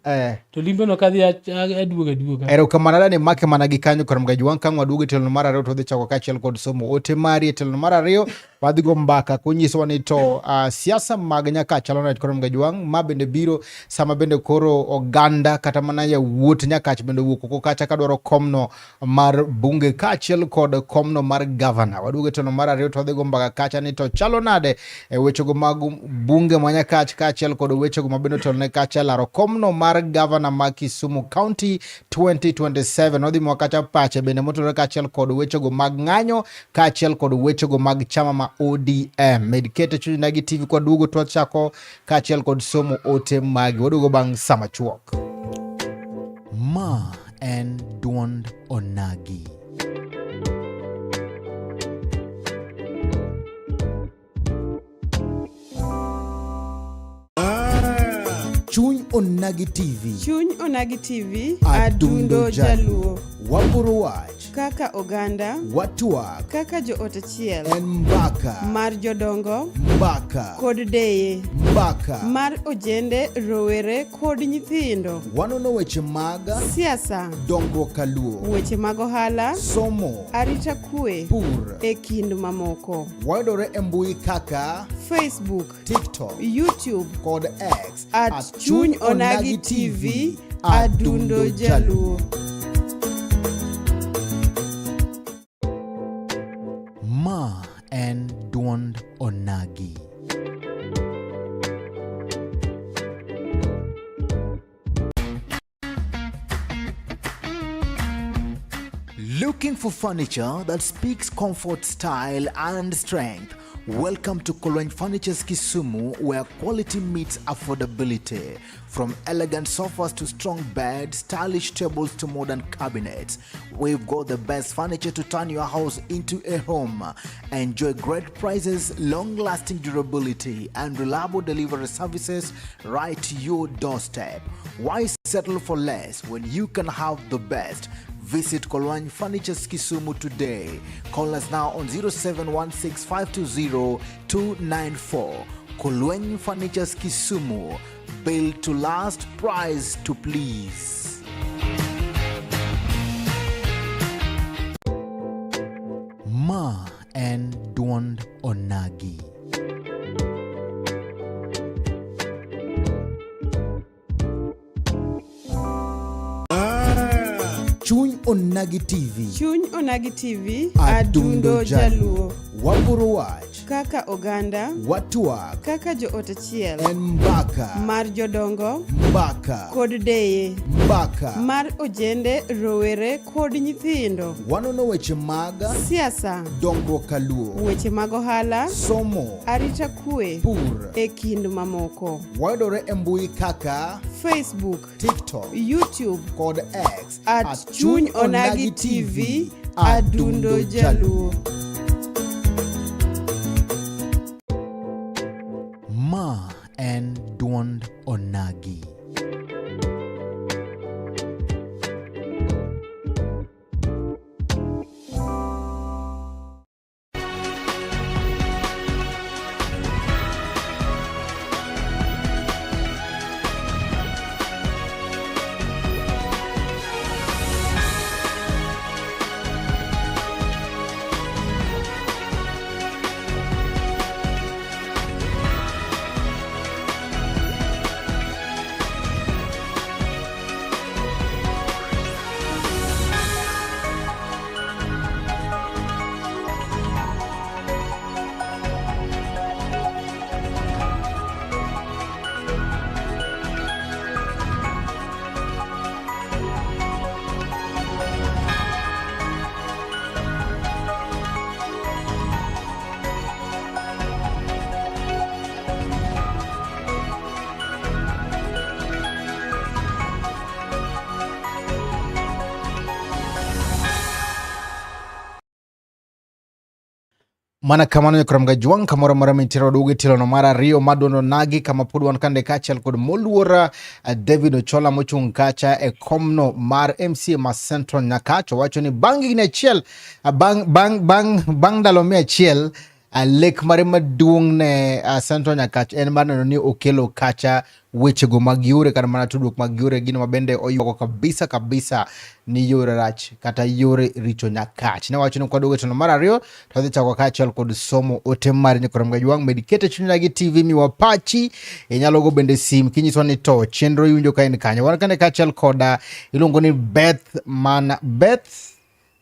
To limbe no kadhi aduoga. Erokamano dani make mana gi kanyo kar Mgajwang' ka waduogo e telo mar ariyo to dhi chako kachiel kod somo ote mari e telo mar ariyo wadhi go mbaka konyisowa ni to siasa mag Nyakach chalo nade kor Mgajwang' ma bende biro sama bende koro oganda kata mana yawuot Nyakach bende wuok oko kacha ka dwaro komno mar bunge kachiel kod komno mar governor. Waduogo e telo mar ariyo to wadhi go mbaka kacha ni to chalo nade e wechego mag bunge ma Nyakach kachiel kod wechego ma bende telo ne kacha laro komno mar governor ma Kisumu County 2027 odhi mwa kacha pache bende motore kachiel kod wechego mag ng'anyo kachiel kod wechego mag chama ma ODM. Medikete chuny nagi TV kwa duogo to chako kachiel kod somo ote magi waduogo bang' sama chuok. Ma en duond onagi. Chuny onagi TV. Chuny onagi TV. Adundo jaluo. Waburo wach. Kaka oganda. Watuak. Kaka jo ot achiel. En mbaka. Mar jodongo. Mbaka. Kod deye. Mbaka. Mar ojende, rowere kod nyithindo. Wanono weche mag siasa. dongruok kaluo. Weche mag ohala. Somo. Arita kwe. Pur. E kind mamoko. Wayudore e mbui kaka Facebook, TikTok, YouTube kod X at Chuny Onagi TV. Adundo jaluo. Ma en duond onagi. Looking for furniture that speaks comfort, style, and strength? Welcome to Kolweny Furniture's Kisumu, where quality meets affordability. From elegant sofas to strong beds, stylish tables to modern cabinets, we've got the best furniture to turn your house into a home. Enjoy great prices, long-lasting durability, and reliable delivery services right to your doorstep. Why settle for less when you can have the best? Visit Kolweny Furniture's Kisumu today. Call us now on 0716-520-294. Kolweny Furniture's Kisumu. Built to last, price to please. Ma en duond onagi. Onagi TV. Chuny Onagi TV. Adundo Jaluo. Wapuro wach. Kaka oganda. Watwak. Kaka joot achiel. En mbaka. Mar jodongo. Mbaka. Kod deye. Mbaka. Mar ojende, rowere kod nyithindo. Wanono weche mag siasa. Dongruok kaluo. Weche mag ohala. Somo. Arita kwe. Pur. E kind mamoko. Wayudore e mbui kaka Facebook, TikTok, YouTube kod X at Chuny Onagi TV. Adundo Jaluo. Ma en duond Onagi. Mana kamano yokram gajuang kamora mara mintiro dugi tilo no mara Rio Madono Nagi kama pudu kande kacha alkod moluora David Ochola mochung kacha e komno mar MCA ma Central Nyakacho wacho ni bangi ne chiel bang dalomia chiel lek mare maduong ne Central Nyakacho en mar ni okelo kacha weche go mag yore kata mana tudruok mag yore gino mabende oyugo kabisa ni yore rach kata yore richo Nyakach ne wacho ni kwa dogo tono mar ariyo to dhi chako kachiel kod somo ote mar Nyokoram Gajuang medikete Chuny Onagi TV mi wapachi inyalo go bende sim kinyiso ni to chenro iwinjo ka en kanyo wan kane kachiel koda iluongo ni Beth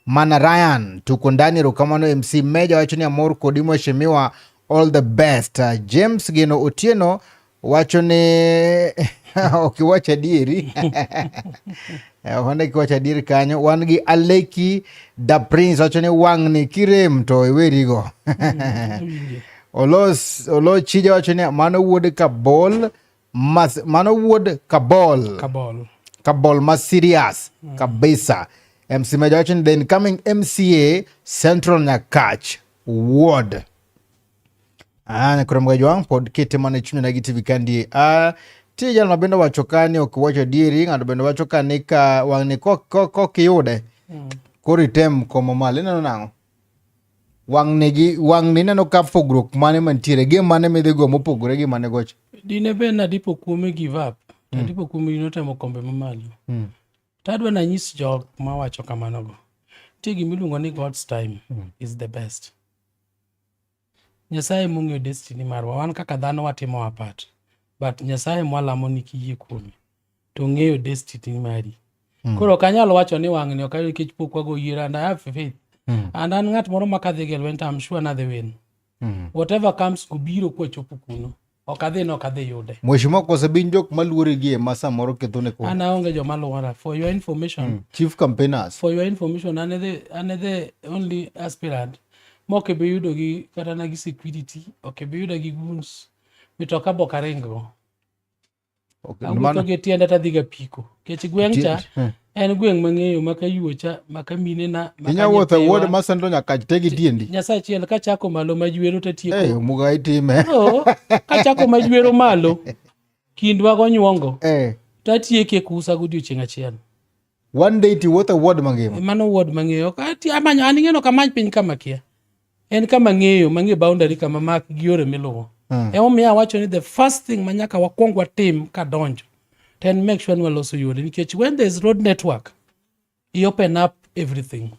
Mana Ryan tuko ndani rokamano MC Meja wacho ni amor kodi mheshimiwa all the best. James Geno Otieno wacho ni okiwacha dieri wanda kiwacha dieri kanyo wan gi Aleki da Prince wacho ni wang ni kirem to iwerigo Olo Chija wacho ni mano wuod Kabol mas serious kabisa. MC Meja wacho ni the incoming MCA Central Nyakach Ward. Nyokoram Gajuang pod kete mana Chuny Onagi TV kandi ti jal mabendo wacho kani okiwacho dieri ng'ato bendo wacho kani ka wang' ni kokiyude kori tem komo malo ineno nang'o wang' ni neno ka pogruok mane mantiere gi mane midhigo mopogore gi mane gocha dine be nadipo kuome give up nadipo kuome inotemo kombe mamalo tadwa nanyis jok mawacho kamanogo tie gimiluongo ni God's time is the best. Nyasaye mong'eyo destiny marwa wan kaka dhano watimo wapat but Nyasaye mwalamo ni kiyie kuome to ng'eyo destiny mari koro kanyalo wacho ni wang' ni okayo nikech pok wago yiero and I have faith and an ng'at moro makadhi gel went I'm sure na the win whatever comes kubiro kwachopo kuno okadhi no kadhi yude mheshimiwa kose bin jok maluori gi masa moro kethone ko ana onge joma luora for your information chief campaigners for your information ane the only aspirant moke be yudo gi kata na gi security okay be yudo gi guns mitoka bokarengo to ge tiende ta diga piko kech gweng cha en gweng mang'eyo maka yuocha maka mine na inya wuotho wuod ma Central Nyakach tegi tiendi Nyasaye chiel ka chako malo majwero ta tieko muga itime ka chako majwero malo kindwa go nyuongo ta tieke kusa godiochieng' achiel one day ti wuotho wuod mangima mano wuod mang'eyo ka ti amanyo an ing'eno kamany piny kama kia en kama ng'eyo mang'e boundary kama mak gi yore miluwo emomiyo awacho ni the first thing manyaka wakwong watim kadonjo then make sure ni waloso yore nikech when there is road network you open up everything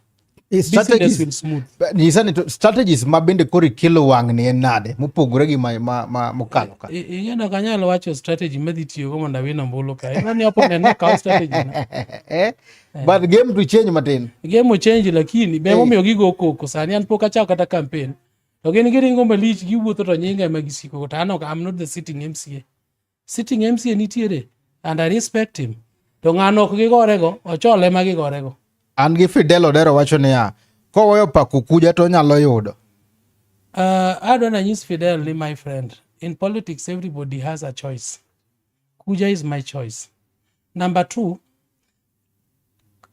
business will smooth. Nisani to strategies mabende kori kilo wang ni enade mupogore gi mokalo ka. Ing'eno kanyalo wacho strategy madhi tiyo go mondo awin ombulu ka. Ing'ani opponent nokaw strategy na. But game to change matin. Game will change lakini be momiyo gigo koko sani an pok achako kata campaign. To gin giringo malich giwuotho to nyinga magisiko to I'm not the sitting MCA. Sitting MCA nitiere and I respect him. To ng'ano ok gigorego ochole ma gigorego. An gi Fidel Odero wacho niya koweyo pako kuja to nyalo yudo. I don't use Fidel ni my friend. In politics everybody has a choice. Kuja is my choice. Number 2,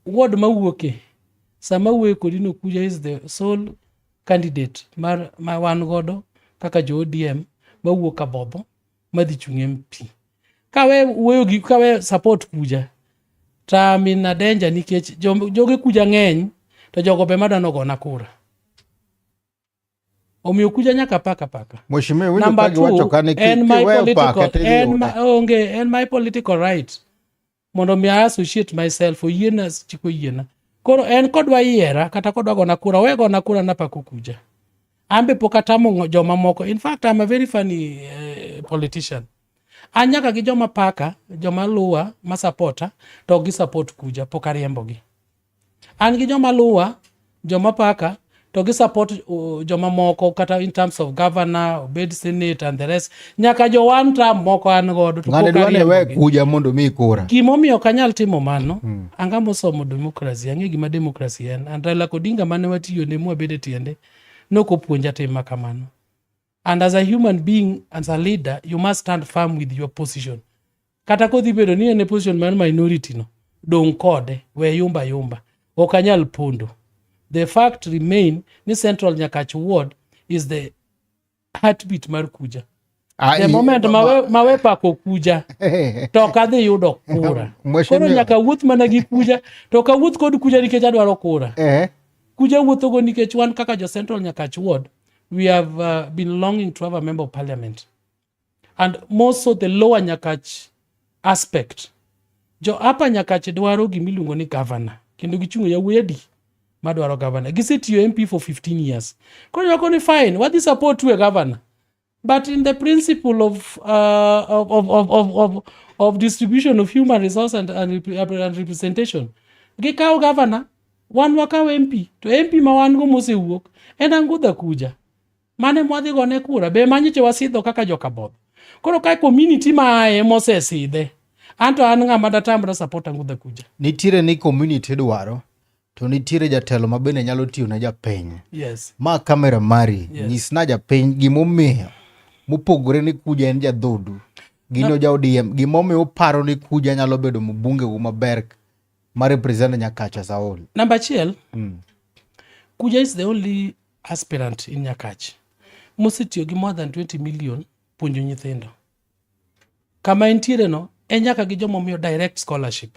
ward mawuoke sama wuoke kodino Kuja is the sole candidate mar wan godo kaka jo ODM mawuok abodho madhi chung MP. Kawe wuoyo gi kawe support Kuja ta mina danger nikech joge Kuja ng'eny to jogo be madano gona kura. Omiyo Kuja nyaka paka. Mheshimiwa winjo kagi wacho kane kiweyo paka and my political right mondo mi associate myself oyiena chiko yiena. Koro en kodwa yiera kata kodwa gona kura wego na kura na pako Kuja. Ambe pokatamo joma moko. In fact I'm a very funny politician. Anyaka gi joma paka, joma luwa ma supporter to gi support Kuja pokariembo gi. An gi joma luwa, joma paka to gi support joma moko kata in terms of governor, obed senate and the rest. Nyaka jo one term moko an godo to pokariembo gi. Kuja mondo mi kura. Gimomiyo kanyal timo mano, angamo somo demokrasi, ang'e gima demokrasi en. And Raila Odinga mane watiyo ne mwabede tiende, nokopuonja timo kamano. And as a human being, as a leader, you must stand firm with your position. Kata kodhi bedo ni ene position man minority no, dong kode, we yumba. Okanyal pondo. The fact remain, ni Central Nyakach ward is the heartbeat mar Kuja. The moment mawe pako Kuja, to kadhi yudo kura. Koro nyaka wuoth mana gi Kuja, to ka wuoth kod Kuja nikech adwaro kura. Kuja wuotho go nikech wan kaka jo Central Nyakach ward, we have been longing to have a member of parliament. And more so the lower Nyakach aspect. Jo upper Nyakach dwaro gimiluongo ni governor. Kendo gichungo ya wedi madwaro governor. Gisetiyo MP for 15 years. Koro yako ni fine. What is support to a governor? But in the principle of distribution of human resource and representation, gikao governor, wan wakao MP. To MP ma wan go mose wuok. Ena ngudha Kuja. Mane mwadhi gone kura. Be manyiche wasidho kaka joka bodho. Koro kai community maaye mose sidhe. Anto an ng'ama datambra support ngudha Kuja. Nitiere ni community dwaro. To nitiere jatelo mabende nyalo tiyo na japiny. Yes. Ma kamera mari. Yes. Nyisna japiny gimomiyo mupogore ni Kuja en jadhodu. Gino ja ODM. Gimomiyo uparo ni Kuja nyalo bedo mbunge maber ma represent Nyakach as a whole. Number 1, Kuja is the only aspirant in Nyakach. Mosetiyo gi more than 20 million puonjo nyithindo. Kama entiere no, nyaka gi jomomiyo direct scholarship.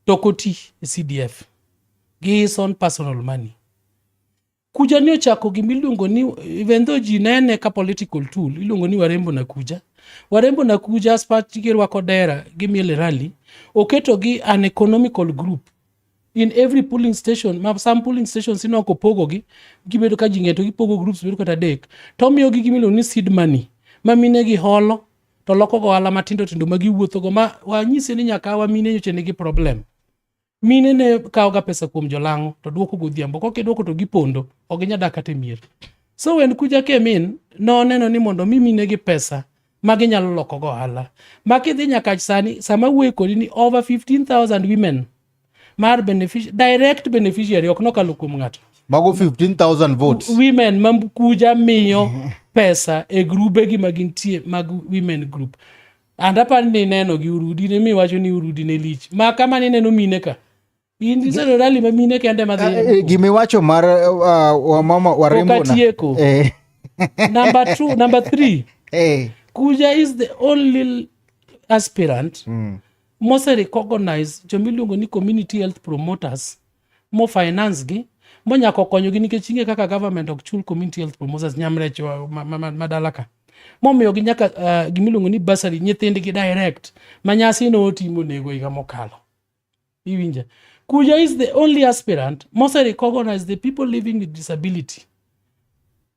Tokoti CDF. Gi his own personal money. Kuja ni ochako gimiluongo ni, even though ji nene ka political tool, iluongo ni Warembo na Kuja. Warembo na Kuja as part girwa kodera gimiele rally, oketo gi an economical group. In every polling station, some polling stations ino kopogo gi, gibedo ka jingeto gipogo groups bedo kata dek. Tomiyo gi gimiluongo ni seed money. Mamine gi holo, to loko go ala matindo magi wuotho go ma wanyise ni nyaka wa mine nyoche nigi problem. Mine ne kaoga pesa kuom jolango to duoko godhiambo. Koke duoko to gipondo, oginya dakate mier. So when Kuja came in, no neno ni mondo mine gi pesa magi nyalo loko go ala. Makidhi Nyakach sani, sama wuoye kodi ni over 15,000 women mar direct beneficiary ok nokalo kuom ng'ato. Mago 15,000 votes. Women ma Kuja miyo pesa e grube gi magintie mag women group. Andapa ni neno gi urudi ne mi wacho ni urudi ne lich. Ma kama ni neno mine ka. Indi zero rally ma mine kende madhi. Gimi wacho mar mama Warembo na. Okatieko. Number 3. Kuja is the only aspirant mose recognize jomiluongo ni community health promoters mo finance gi mo nyako konyo gi nikech inge kaka government ok chul community health promoters nyamrecho madalaka. Momiyo gi nyaka gimiluongo ni bursary nyithindgi direct manyasi no otimo nego higa mokalo. Iwinja. Kuja is the only aspirant mose recognize the people living with disability.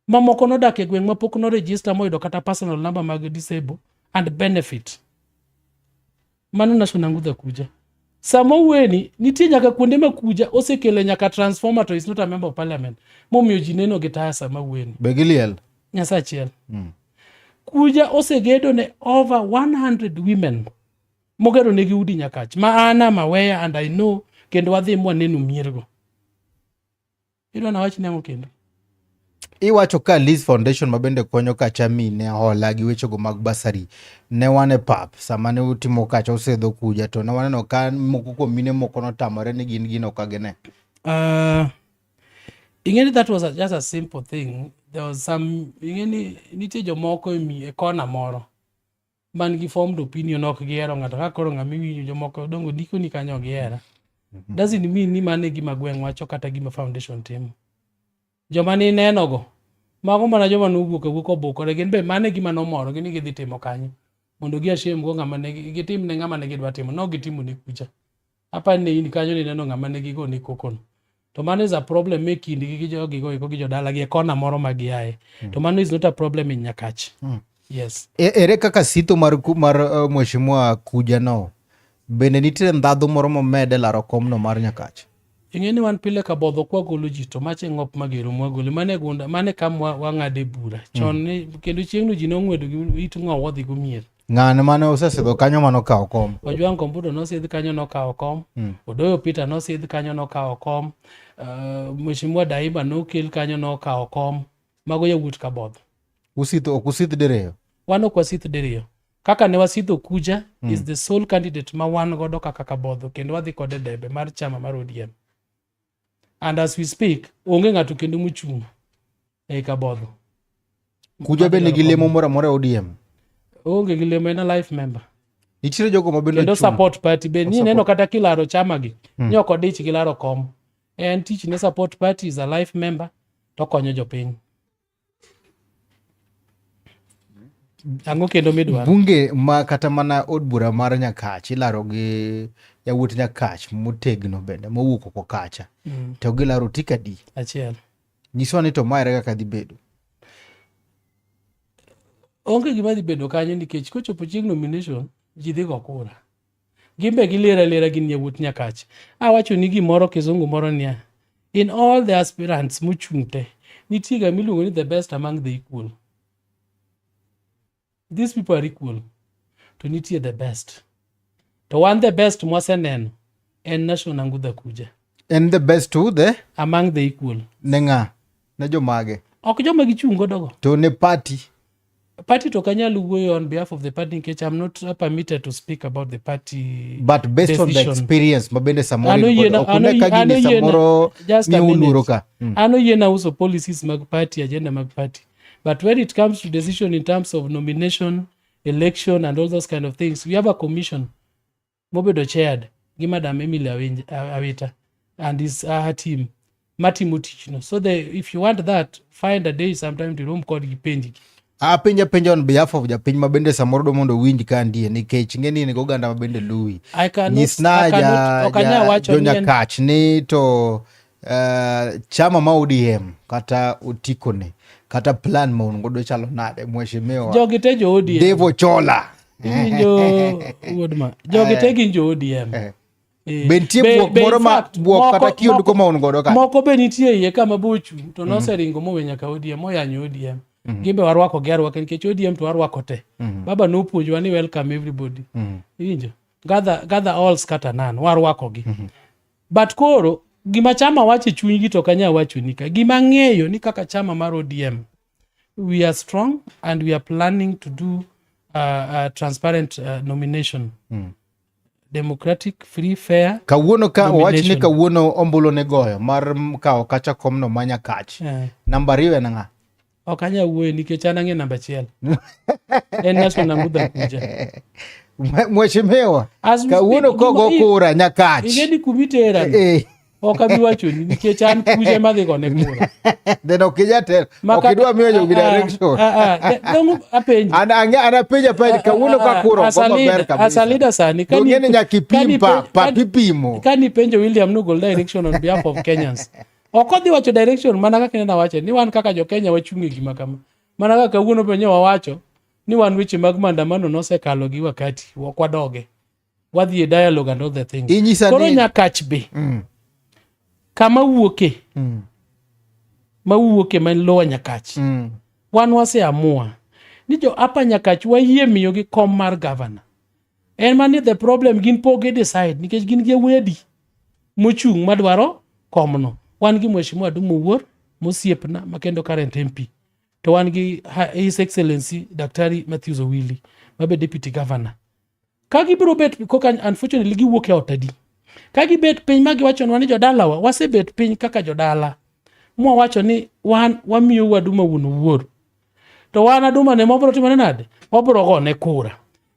Mamoko nodak e gweng' mapok no register moyudo kata personal number mag disable and benefit. Mano National Ngudha Kuja. Sama weni nitie nyaka kuonde ma Kuja osekele nyaka transformer to is not a member of parliament. Momiyo ji neno gi taya sama weni. Begiliel. Nyasa achiel. Kuja osegedo ne over 100 women. Mogero negi udi Nyakach. Ma ana maweya and I know kendo wadhi mwaneno miergo. Ilo na wach nemo kendo. Iwacho ka Liz Foundation mabende konyo kacha mine hola gi wecho go mag basari. Ne wane pap sama ne utimo kacha osedho Kuja to ne waneno ka moko kuom mine moko notamore ni gin gino kagene. Ingeni that was just a simple thing. There was some ingeni nitie jomoko e kona moro man gi formed opinion ok gihero ng'ato ka koro ng'ama iwinjo jomoko dongo ndiko ni kanyo gihera. Doesn't mean ni mane gima gweng' wacho kata gima foundation timo. Joma ni nenogo mago mana joma nowuok obukore gin be mane gima nomoro gini gidhi timo kanyo mondo giashiem go ng'ama ne gitim ne ng'ama ne gidwa timo no gitimo ni Kuja. Apa ne in kanyo ni neno ng'ama ne gigo ni kokono. To mano is a problem e kindgi gi jogigo iko gi jodala gi kona moro ma giaye. To mano is not a problem in Nyakach. Yes. Ere kaka sito mar Mheshimiwa Kuja no bende nitie ndhadhu moro momede laro kom no mar Nyakach. Ingeni wan pile ka bodho kwa golo ji to mache ng'op magero mwagolo mane gunda mane kam wang'ade bura chon ni kendo chieng'no ji nong'wedo gi it ng'owo dhi go mier. Ng'ane mane osesidho kanyo mano kawo kom. Ojwang' Komputo nosidh kanyo nokawo kom. Odoyo Peter nosidh kanyo nokawo kom. Mheshimiwa Daiba nokel kanyo nokawo kom. Mago yawuot ka bodho. Ok usidh diriyo? Wan ok wasidh diriyo. Kaka ne wasidho Kuja is the sole candidate ma wan godo kaka kabodho kendo wadhi kode debe mar chama mar ODM. And as we speak, onge ng'ato kendo mochung' e kabodho. Kuja be nigi lemo moro amora ODM? Onge gi lemo, en a life member. Nichire jogo mabende kendo support party be ni neno kata kilaro chama gi nyoko dich gilaro kom. En tich ne support party is a life member to konyo jopiny. Ang'o kendo midwaro? Bunge ma kata mana od bura mar Nyakach ilaro gi yawuot Nyakach motegno bende mowuok oko kacha. To gilaro tikadi achiel. Nyiso ni to maere kaka dhi bedo. Onge gima dhi bedo kanyo nikech kochopo chieng' nomination ji dhi go kura. Gimbe gilera gin yawuot Nyakach. Awacho ni gimoro kizungu moro niya. In all the aspirants mochung'te nitie ga miluongo ni the best among the equal. These people are equal. To nitie the best. To one the best mwaseneno en National Ngudha Kuja. And the best to the? Among the equal. Nenga. Ne jomage. Ok joma gichung' godogo. To ne party. Party to kanyal wuoyo on behalf of the party nkech I'm not permitted to speak about the party. But based decision. on the experience mabende samoro Ano yena uso policies mag party, agenda mag party. But when it comes to decision in terms of nomination, election and all those kind of things, we have a commission mobedo chaired gi Madam Emily Awita and his team. Mati Mutichno. So if you want that, find a day sometime to room called Gipenji. Penja on behalf of japiny mabende samoro do mondo winj ka ndie nikech ngeni ni oganda mabende lui. Nyisna jo Nyakach ni to chama ma ODM kata utikone kata plan ma ungodo chalo nade Mheshimiwa jogi te jo ODM Devo Chola jogi te gin jo ODM bentie buok moro ma buok kata kiod ko ma ungodo ka moko be nitie ye kama bochu to noseringo mowe nyaka ODM oyanyo ODM. Gimbe warwako gi arwako nikech ODM to warwako te. Baba nopuonjwa ni welcome everybody. Injo gather all scatter none warwako gi. But koro gima chama wache chunygi to kanya wacho nika gima ng'eyo ni kaka chama mar ODM we are strong and we are planning to do a transparent nomination. Democratic, free, fair. Kawuono ka wach ni kawuono ombulo ne goyo mar kawo kacha komno ma Nyakach. Namba 2 en ng'a? Okanya wuoyo nikech an ang'e namba 1. En National Ngudha Kuja. Mheshimiwa kawuono kogo kura Nyakach. Ingeni kumitera. Ok abi wachoni nikech an kuje madhi gone kura. Then okija telo. Okidwa miyo jogi direction. Dong apenji. Ana penja kawuono ka kura As a leader sani. Dongene nyakipim pa pipimo. Kani penjo William nogol direction on behalf of Kenyans. Ok odhi wacho direction mana kaka nena wacho ni wan kaka jo Kenya wachungi gima kama. Mana kaka kawuono penye wawacho ni wan weche mag maandamano nosekalo gi wakati wakwadoge. Wadhi e dialogue and all the things. Koro Nyakach be. Kama wuoke. Ma wuoke man lowa Nyakach. Wan wase amua. Ni jo apa Nyakach wayie miyo gi kom mar governor. En mani the problem gin poge decide nikech gin gi wedi mochung' madwaro komno. Wan gi Mheshimiwa Adumu Wuor mosiepna makendo current MP. To wan gi His Excellency Daktari Matthews Owili mabe deputy governor. Kagi biro bet koka unfortunately giwuok e otadi. Kagi bet piny magi wacho ni jodalawa wase bet piny kaka jodala. Mwa wacho ni wan wamiyo Aduma Wuor. To wan Aduma ne mobro timo nade? Wabro gone kura.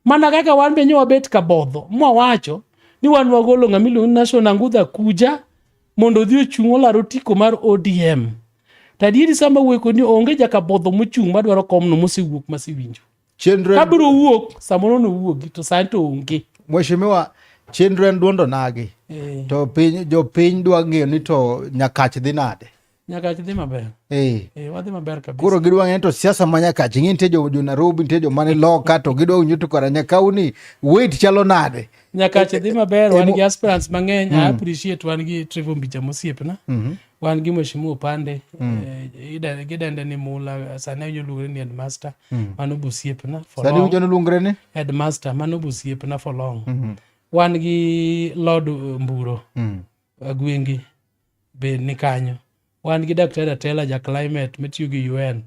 Mana kaka wan be nyowa bet ka bodho. Mwa wacho ni wan wagolo ng'amiluongo ni National Ngudha kuja mondo odhi ochung' olaro tiko mar ODM. Tadieri sama wuoko ni onge jaka bodho mochung' madwaro komno mosewuok masiwinjo. Kabiro wuok samoro no wuogi to santo onge. Mheshimiwa chenro duondo nagi. To piny dwa ng'eyo ni to Nyakach dhi nade? Nyakach dhi maber. Wadhi maber kabisa. Koro gidwa ng'eyo to siasa ma Nyakach nitie jo Nairobi, nitie jo mane loka to gidwa winjo to kora Nyakauni wait chalo nade? Nyakach dhi maber, wan gi aspirants mang'eny. I appreciate wan gi Trevor Mbicha mosiepna. Wan gi Mheshimiwa Opande, gidende ni Mula, sani onyoluongre ni Headmaster, mano bosiepna for long. Sani onyoluongre ni? Headmaster, mano bosiepna for long. Wan gi Lord Mburo, Agwengi, be ni kanyo. Wan gi Dr. Atela ja climate matiyo gi UN,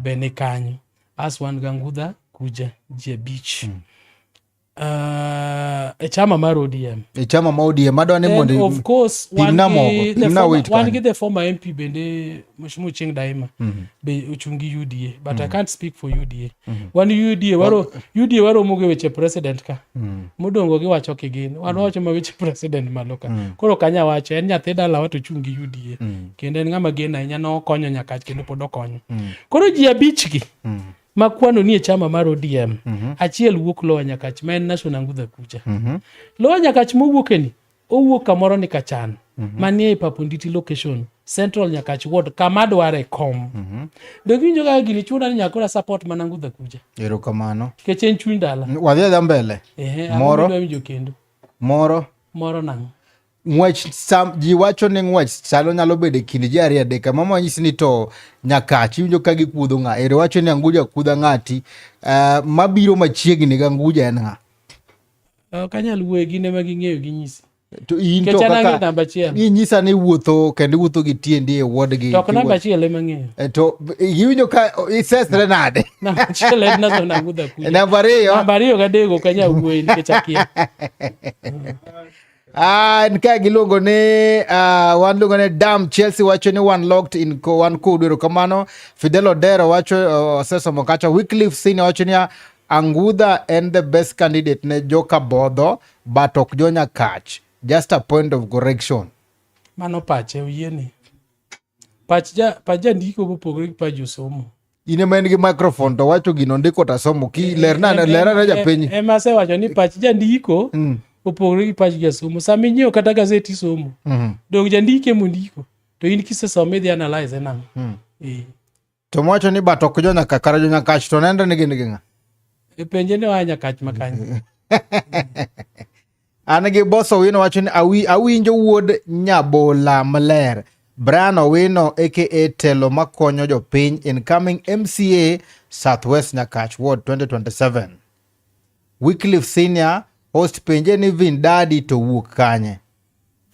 be ni kanyo. As wan gi Ngudha kuja jie beach. E chama mar ODM. E chama mar ODM. Then of course, wan gi the former MP bende Mheshimiwa Ochieng Daima be ochungi UDA. But I can't speak for UDA. Wan UDA waro muge weche president ka. Modongo gi wacho kigin. Wan wacho ma weche president maloka. Koro kanya wacho en nyathi dala wato chungi UDA. Kendo en ng'ama gena ahinya nokonyo Nyakach kendo pod okonyo. Koro ji abich gi. Makwano ni e chama mar ODM. Achiel wuok Lowa Nyakach ma en National Ngudha kucha. Lowa Nyakach mowuoke ni owuok kamoro ni Kachan. Manie e Paponditi location. Central Nyakach ward kama dware kom. Doginjo ga gini chuna ni nyakora support mana Ngudha kucha. Erokamano. Kechen chuny dala. Wadhi adhi mbele. Moro nang'. Ng'wech ji wacho ni ng'wech chalo nyalo bedo kind ji ariyo adek. Mama nyisi ni to Nyakach iwinjo ka gikudho ng'a. Ere wacho ni Anguja kudha ng'ati. Mabiro machiegni gi Anguja en ng'a? Kanyal wuoye gin ema ging'eyo gi nyisi. To in to kaka inyisa ni wuotho kendo wuotho gi tiendi e wodgi. To namba achiel ema ng'eyo. To iwinjo ka isesre nade? Namba achiel en National Ngudha kuja. Namba ariyo gadego kanya wuoye nikech akia. Nika giluongo ni wan luongo ni Dam Chelsea wacho ni one locked in one kudwero kamano. Fidel Odero wacho sesomo kacha. Wycliffe Senior wacho ni Angudha and the best candidate ne joka bodho but ok jo Nyakach. Just a point of correction. Mano pache uyieni. Pacha ndiko bopogre gi pach josomo. Ine men gi microphone to wacho gino ndiko tasomo ki lerna na japiny. Ema se wacho ni pach jandiko opogre gi pach josomo. Sami nyiewo kata gazeti somo. Dong jandike mondiko. To in kisesome dhi analyze nang'. To mwacho ni but ok jo Nyakach kara jo Nyakach to nende ni gin gi ng'a? E penje ne wa Nyakach makanye. An gi Boss Owino wacho ni awinjo wuod Nyabola maler. Brian Owino aka telo makonyo jopiny incoming MCA Southwest Nyakach Ward 2027. Wycliffe Senior host penje ni Vindadi to wuok kanye?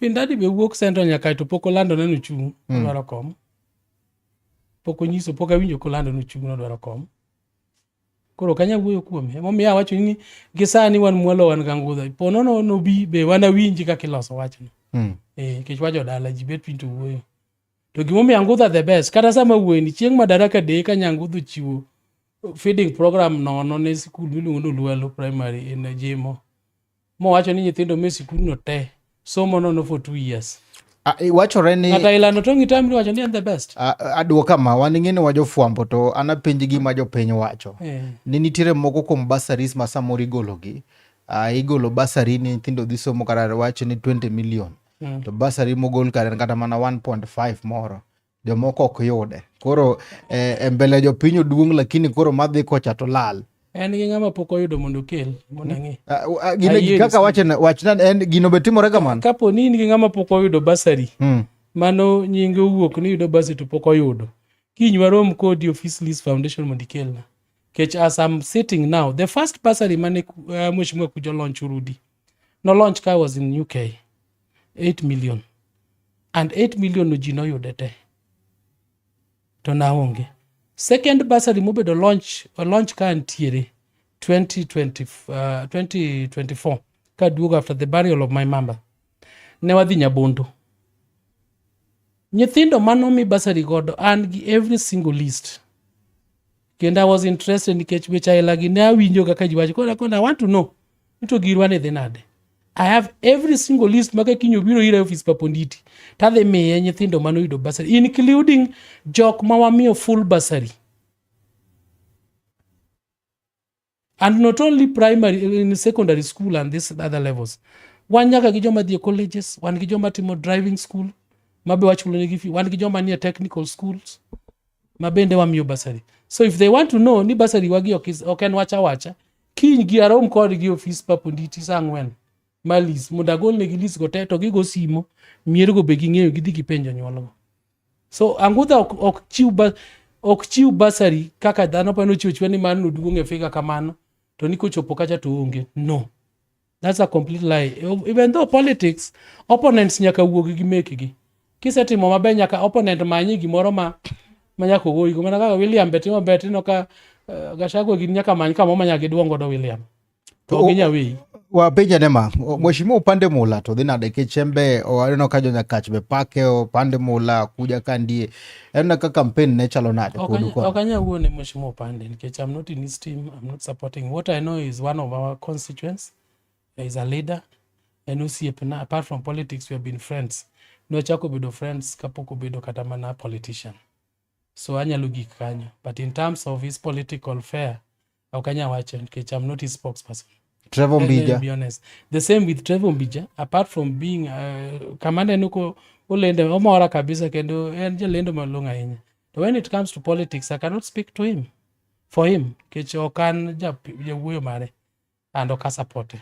Vindadi be wuok Central Nyakach to poko lando neno chung' dwaro kom. Poko nyiso poko awinjo ko lando no chung' dwaro kom. Koro kanya wuoyo kuome. Momiya wacho ni gisani wan mwalo wan Angudha. Ponono no bi be wana winji kaka iloso wachno. Kech wajo dala ji bet pinto wuoyo. To gimomiyo Angudha the best. Kata sama wuoyo ni chieng' Madaraka Day ka Angudha chiwo feeding program nono ne sikul miluongo ni Luelo Primary in Jimo. Mo wacho ni nyithindo me sikul no te somo nono for 2 years. Wachore ni Ata ilano tongi time wacho ni the best. Aduoka ma waning'eni wajo fuambo to anapenji gima jopiny wacho. Ni nitiere moko kuom bursaries ma samoro igologi. Igolo bursary ni nyithindo dhi somo kata wacho ni 20 million. To bursary mogol kare kata mana 1.5 moro. Jomoko ok yude. Koro mbele jopiny oduong' lakini koro madhi kocha to lal. En gi ng'ama pok oyudo mondo kel mondo ng'i. Gine kaka wachna en gino be timore kamano. Kapo ni in gi ng'ama pok oyudo bursary. Mano nyinge owuok ni yudo bursary to pok oyudo. Kiny warom kodi Office List Foundation mondo ikelna. Kech as I'm sitting now, the first bursary mane Mheshimiwa Kujo launch Urudi. No launch ka was in UK. 8 million. And 8 million no ji noyude te. To naonge. Second bursary mobedo launch ka ntiere 2024 ka duogo after the burial of my mama. Ne wadhi Nyabondo. Nyithindo manomi bursary godo and gi every single list. Kendo I was interested nikech weche ailagi ne awinjo kaka ji wacho. Kona I want to know. Nito girwa ne dhi nade. I have every single list maka kinyo biro ira office Paponditi. Tadhe miye nyithindo manoyudo bursary, including jok mawamiyo full bursary. And not only primary, in secondary school and this other levels. Wan nyaka gi joma dhie colleges, wan gi joma timo driving school, mabe wachulo negi fee, wan gi joma nie technical schools, mabende wamiyo bursary. So if they want to know ni bursary wagi ok en wacha, kiny gi arom kod gi office Paponditi sa 4. Malis mudagol negi list go te to gigo simo mier go be ging'eyo gidhi gipenjo nyuolgo. So angudha ok chiw bursary kaka dhano pano chiwo ni man no duong' e figure kamano to ni kochopo kacha to onge. No, that's a complete lie. Even though politics opponents nyaka wuog gi mekgi. Kisetimo maber nyaka opponent manyi gimoro ma nyaka ogoyi go. Mana kaka William betimo betino ka Gachagua gin nyaka many kama manya giduongo do William. To ginyawi wapenja nema Mheshimiwa upande mula to dhi nade kechembe waneno ka jo Nyakach be pake upande mula kuja ka ndie en ka campaign ne chalo nade okanya wuone Mheshimiwa upande nikech I'm not in his team, I'm not supporting. What I know is one of our constituents is a leader and osiepna. Apart from politics we have been friends. Nochako bedo friends kapok obedo kata mana politician. So anyalo gik kanyo, but in terms of his political fare okanya wacho nikech I'm not his spokesperson. Trevor Mbija. Be honest. The same with Trevor Mbija. Apart from being kamanda nuko olende omora kabisa kendo en jalendo malonga ahinya. But when it comes to politics, I cannot speak to him. For him, kech okan jawuoyo mare and oka support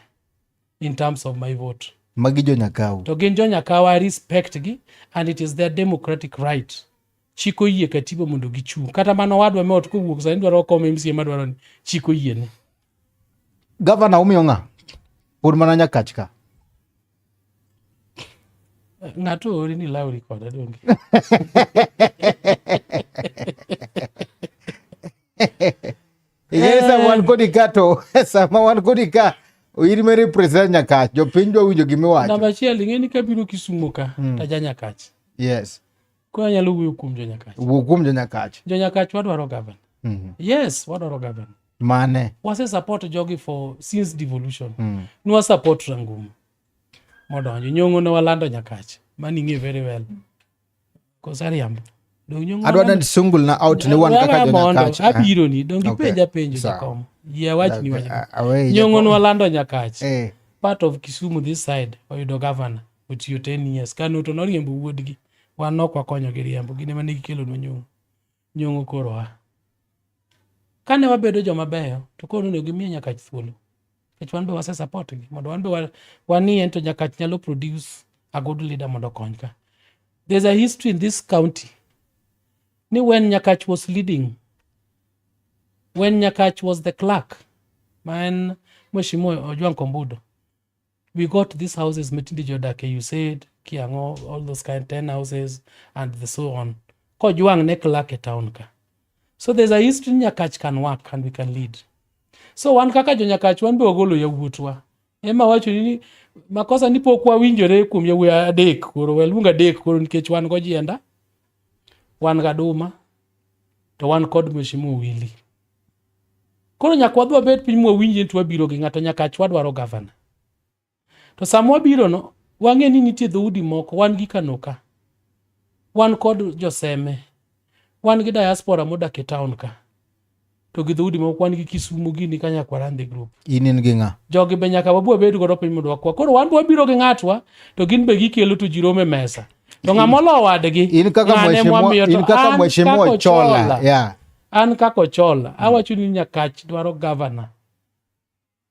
in terms of my vote. Magi jo Nyakau. To gin jo Nyakau, I respect gi and it is their democratic right. Chiko yie katiba mondo gichung. Kata mano wadwa me ot kowuok sa ndwaro kome MCA madwaro ni chiko yie ne. Governor umiyo ng'a? Pur mana Nyakach ka. Ng'ato ori ni Lauri kod adongi. Igesa wan kodi ka to sama wan kodi ka oiri me represent Nyakach. Jopiny dwa winjo gimiwacho. Namba achiel ing'eni kabiro Kisumu ka ta ja Nyakach. Yes. Kwa nyalo wuoyo kuom jo Nyakach. Wuo kuom jo Nyakach. Jo Nyakach wadwaro governor. Yes, wadwaro governor. Mane? Wase support jogi for since devolution. Nwa support Rangum. Modonjo Nyong'o ne walando Nyakach. Mani ng'e very well. Kosariambo. Adwa nan sungul na out ni wan kaka jo Nyakach. Abiro ni dongi penja penjo jakom. Yeah, wach ni wach. Nyong'o ne walando Nyakach. Part of Kisumu this side oyudo governor with you 10 years. Kano to noriembo wuodgi. Wan nok wakonyo gi riembo. Gine mane gikelo no Nyong'o. Nyong'o koro ha. Kane wabedo joma beyo to koro ne gimiyo Nyakach thuolo. Kech wan be wase support gi mondo wan be wani ento Nyakach nyalo produce a good leader mondo kony ka. There's a history in this county. Ni when Nyakach was leading, when Nyakach was the clerk, man Mheshimiwa Ojwang Kombudo, we got these houses Metindi Jodake, you said, Kiango, all those kind 10 houses and so on. Ko Ojwang ne clerk e town ka. So there's a history Nyakach can work and we can lead. So wan kaka jo Nyakach wan be ogolo yawuotwa. Ema wacho ni makosa ni pok wawinjore kuom yawuoyi adek koro welunga adek koro nikech wan go jienda. Wan Gaduma to wan kod Mheshimiwa Willy. Koro nyaka wadwa bet piny mwawinje to wabiro gi ng'ato Nyakach wadwaro governor. To sama wabiro no wang'e ni nitie dhoudi moko, wan gi Kanoka, wan kod Joseme, wan gi diaspora modak e town ka, to gi dhoudi moko wan gi Kisumu gini Kanyakwarande group. In gi ng'a? Jogi be nyaka wabua bed godo piny mondo wakwa. Koro wan wabiro gi ng'atwa, to gin be gikelo to ji rome mesa. To ng'amolo wadgi, in kaka mheshimiwa Chola. Yeah. An kako Chola, awacho ni Nyakach dwaro governor.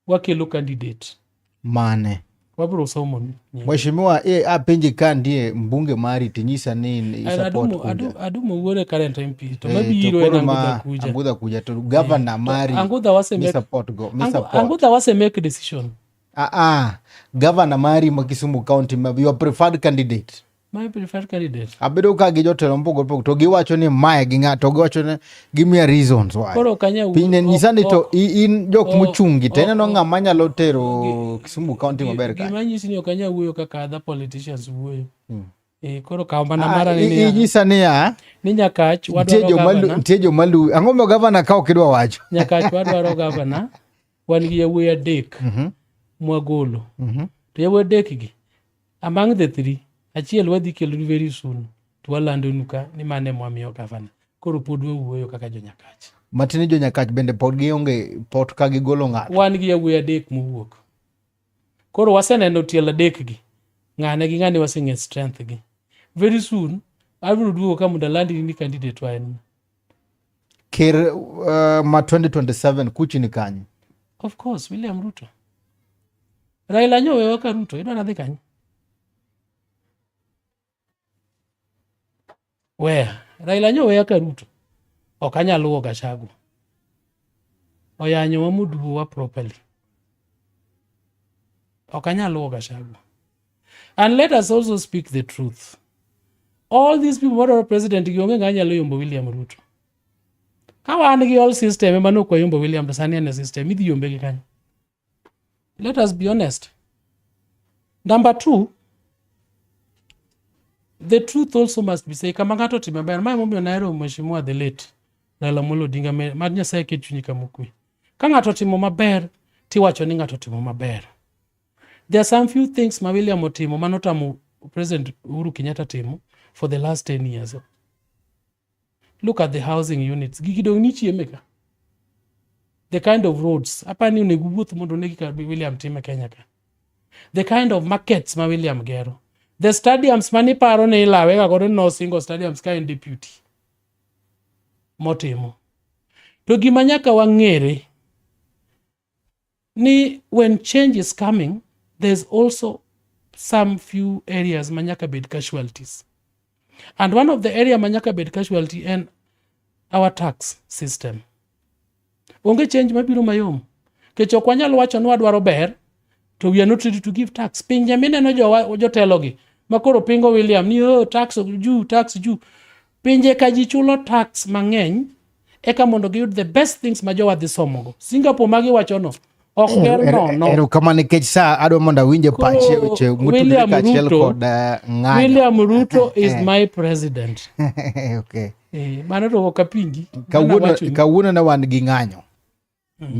Wakelo candidate. Mane? Wabiro somo ni. Mheshimiwa apenji ka ndie mbunge mari tinyisa ni support kuja. Adumo wuore current MP. To mabiro en Angudha kuja. Angudha kuja to governor mari. Angudha wase make support go. Angudha wase make decision. Governor mari ma Kisumu County your preferred candidate. My preferred candidate. Abedo ka gi jotelo mpogo to giwacho ni mae gi ng'ato giwacho ni give me a reasons why. Koro kanya pinye nyisani to in jok muchungi tena no ng'ama nyalo tero Kisumu County maber ka. Gima nyisi ni okanya wuoyo kaka other politicians wuoyo. Koro kaw mana mara ni nyisani ni Nyakach wadwaro governor. Tie jo malu ang'o mo governor ka okidwa wacho. Nyakach wadwaro governor. Wan gi yawuoyi adek mwagolo. To yawuoyi adek gi among the three achiel wadhi kelo very soon to walando nuka ni mane mwamiyo governor. Koro pod wuoyo kaka jo Nyakach. Matini jo Nyakach bende pod gionge pot ka gigolo ng'ato. Wan gi yawuoyi adek mowuok. Koro waseneno tielo adek gi. Ng'ane gi ng'ane waseng'e strength gi. Very soon abiro duogo ka mondo alandi ni candidate wa en. Ker ma 2027 kuchi ni kanyo. Of course, William Ruto. Raila nyowewa ka Ruto, idwa nadhi kanyo. Where? Raila nyowewa ka Ruto. Ok anyaluwo Gachagua. Oyanyo wa muduwa properly. Ok anyaluwo Gachagua. And let us also speak the truth. All these people what are president gionge nganyalo yombo William Ruto. Kawa an gi all system emano kwa yombo William Sani ene system idhi yombe gi kanyo. Let us be honest. Number 2, the truth also must be said. Kama ng'ato time ber, mae momiyo nahero mheshimiwa the late Raila Amolo Odinga mad Nyasaye ket chunyi kamokwe. Ka ng'ato timo maber, tiwacho ni ng'ato timo maber. There are some few things ma William otimo manotamo President Uhuru Kenyatta timo for the last 10 years. Look at the housing units. Gigidong ni chieme ka. The kind of roads. Apani onego wuoth mondo negi ka William time Kenya ka. The kind of markets ma William gero. The stadiums mani paro ne ilawe ka kore no single stadiums ka en deputy. Motimo. To gima nyaka wang'ere ni when change is coming, there's also some few areas manyaka bed casualties. And one of the area manyaka bed casualty and our tax system. Onge change mabiro mayom. Kech ok wanyalo wacho ni wadwaro ber, to we are not ready to give tax. Pinje mineno jotelo gi makoro pingo William ni tax juu. Pinje ka ji chulo tax mang'eny eka mondo giyud the best things ma jowadhi somogo. Singapore magi wacho no. Ok ber no. Ero kama nikech sa adwa mondo awinje pache weche mutudre kachiel kod ng'anyo. William Ruto is my president. Okay. Mano to okapingi. Kawuono ne wan gi ng'anyo.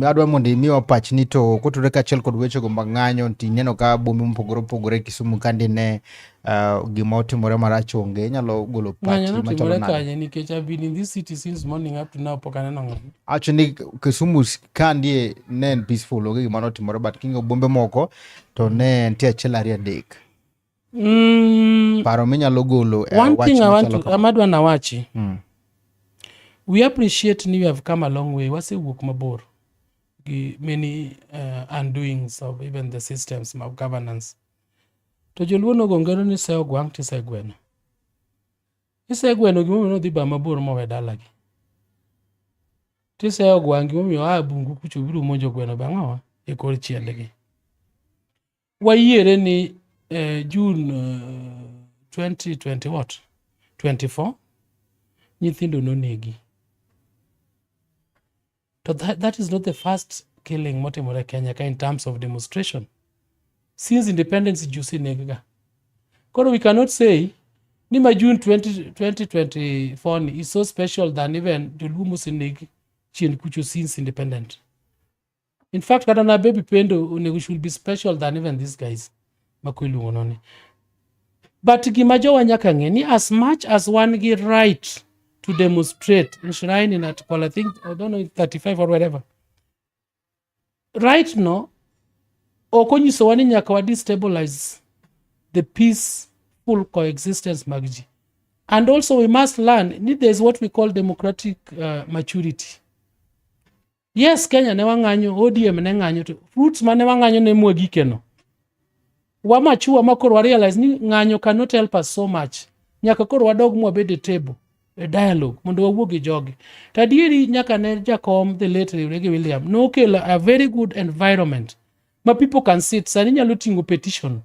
Adwa mondo imiwa pachni to kotudre kachiel kod weche go mag ng'anyo tineno ka bombe mopogore opogore Kisumu kandi ne gima otimore marach onge inyalo golo pachi machalo nade. Nikech I've been in this city since morning up to now pok aneno ng'anyo. Actually Kisumu kandi ne en peaceful onge gima notimore but kingo bombe moko to ne nitie achiel ariyo adek. Paro minyalo golo one thing amadwa na wachi. We appreciate we have come a long way. Wasewuok mabor. Many undoings of even the systems of governance. To joluo nogo ngero ni seyo gwang' tisegweno. Isegweno gimomiyo nodhi ba mabor mowe dalagi. Tiseyo gwang' gimomiyo bungu kucho biro monjo gweno bang'owa e kor chiendgi. Wayiere ni June 2024 nyithindo nonegi. So that is not the first killing motimore Kenya in terms of demonstration. Since independence, juicy nega. Koro we cannot say Nima June 2024 is so special than even Joluo Musinegi Chien Kuchu since independent. In fact, Kadana Baby Pendo should be special than even these guys. makuiluongo noni. But gima jowa nyaka ng'e ni as much as wan gi right to demonstrate enshrined in article I think I don't know 35 or whatever, right no ok onyisowa ni nyaka wa destabilize the peaceful coexistence mag ji. And also we must learn ni there's what we call democratic maturity. Yes, Kenya ne wang'anyo, ODM ne ng'anyo, to fruits mane wang'anyo ne mwagikeno. Wamachua makoro wa realize ni ng'anyo cannot help us so much. Nyaka koro wadog mwabed e table, a dialogue, mondo wawuog e jogi. Tadieri nyaka ne jakom the late Rege William, no kelo a very good environment ma people can sit. Sani nyalo tingo petition,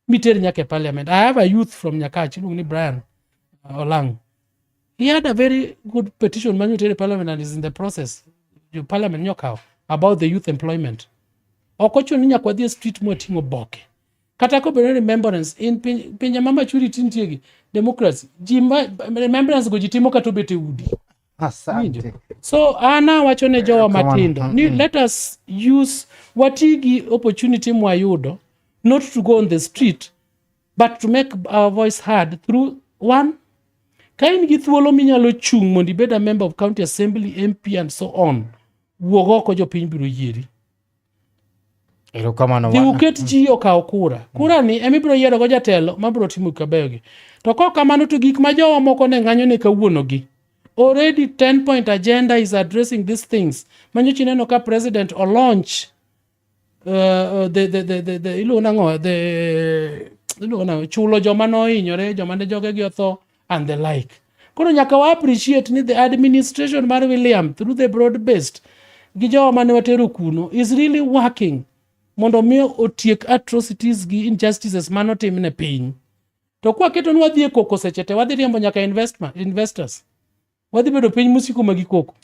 miter nyaka e parliament. I have a youth from Nyakach, ni Brian Olang. He had a very good petition man to parliament and is in the process. The parliament nyokao about the youth employment. Okocho ni nyaka wadhi street mo tingo boke. Kata ko be remembrance in pinya mama churi tintiegi democracy. Remembrance go jitimo kato bete udi. Asante. So ana wacho ne jowa matindo ni let us use watigi opportunity mwayudo not to go on the street but to make our voice heard through one. Kain gi thuolo minyalo chung mondo ibed a member of county assembly, MP and so on. Wuog oko jopiny biro yieri. Dhi uket ji okaw kura. Kura ni emibiro yiero go jatelo mabiro timo kabeyogi. To kok kamano to gik ma jowa moko ne ng'anyo ne kawuonogi. Already 10-point agenda is addressing these things. Manyochi neno ka president o launch chulo joma no hinyore, joma ne jogegi otho and the like. Koro nyaka wa appreciate ni the administration mar William through the broad based gi jowa mane watero kuno is really working mondo mi otiek atrocities gi injustices manotim ne piny. To kwa keto nwa dhi e koko seche te wadhi riembo nyaka investors. Wadhi bedo piny musiko magi koko.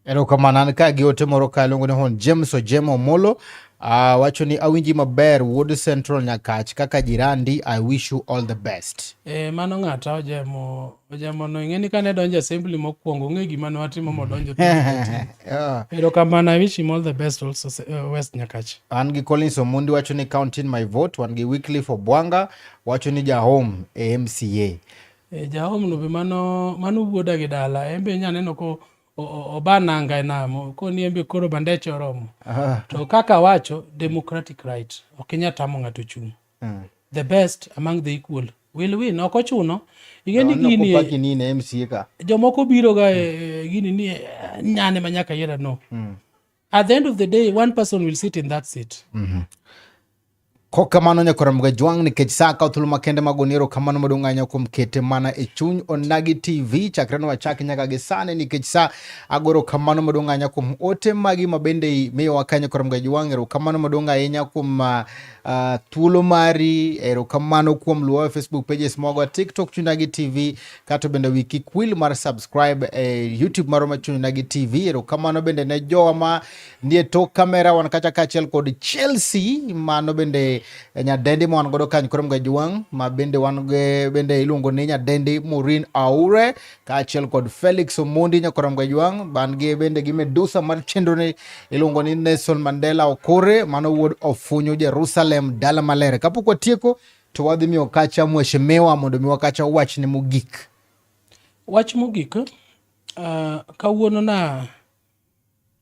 Erokamano ka gi ote moro ka luongo ni hon James Ojemo Molo. Wacho ni awinji maber Wood Central Nyakach kaka jirandi. I wish you all the best. Mano ng'ata Ojemo no ing'eni kane donjo assembly mokwongo ng'e gima ne watimo modonjo. Erokamano, I wish him all the best also West Nyakach. An gi Collins Omundi wacho ni count in my vote. Wan gi weekly for Bwanga wacho ni jahome MCA. Jahome no be mano wuoda gi dala. Embe nyaneno ko obananga enamo ko ni embe koro bandeche oromo. To kaka wacho democratic right okinya tamo ng'ato chung. The best among the equal will win. Okochuno ingeni gini kopaki ni ne MCA ka jomoko biro ga gini ni nyane manyaka yera no. At the end of the day one person will sit in that seat. Kokamano nyakora mga juang ni kech saa ka thulu makende magonero kamano madunga nyakum kete mana e chuny Onagi TV chakrano wachaki nyaka gisane ni kech saa agoro kamano madunga nyakum ote magi mabende meyo wakanya kora mga juang ero kamano madunga nyakum thulo mari ero kamano kuom luo Facebook pages mogo TikTok Chunagi TV kato bende wiki kwil mar subscribe YouTube maroma Chunagi TV ero kamano bende ne jowa ma nie tok kamera wanakacha kachel kod Chelsea mano bende nyadendi mo godo kany koro mga juang ma bende wan bende iluongo ni nyadendi Maureen Aure kaachiel kod Felix Omondi nyakoro mga juang ban ge bende gi Medusa mar chenro ni iluongo ni Nelson Mandela Okore mano wuod ofunyo Jerusalem dala malere. Kapok watieko to wadhi miyo kacha mheshimiwa mondo miwa kacha wach ni mogik. Wach mogik kawuono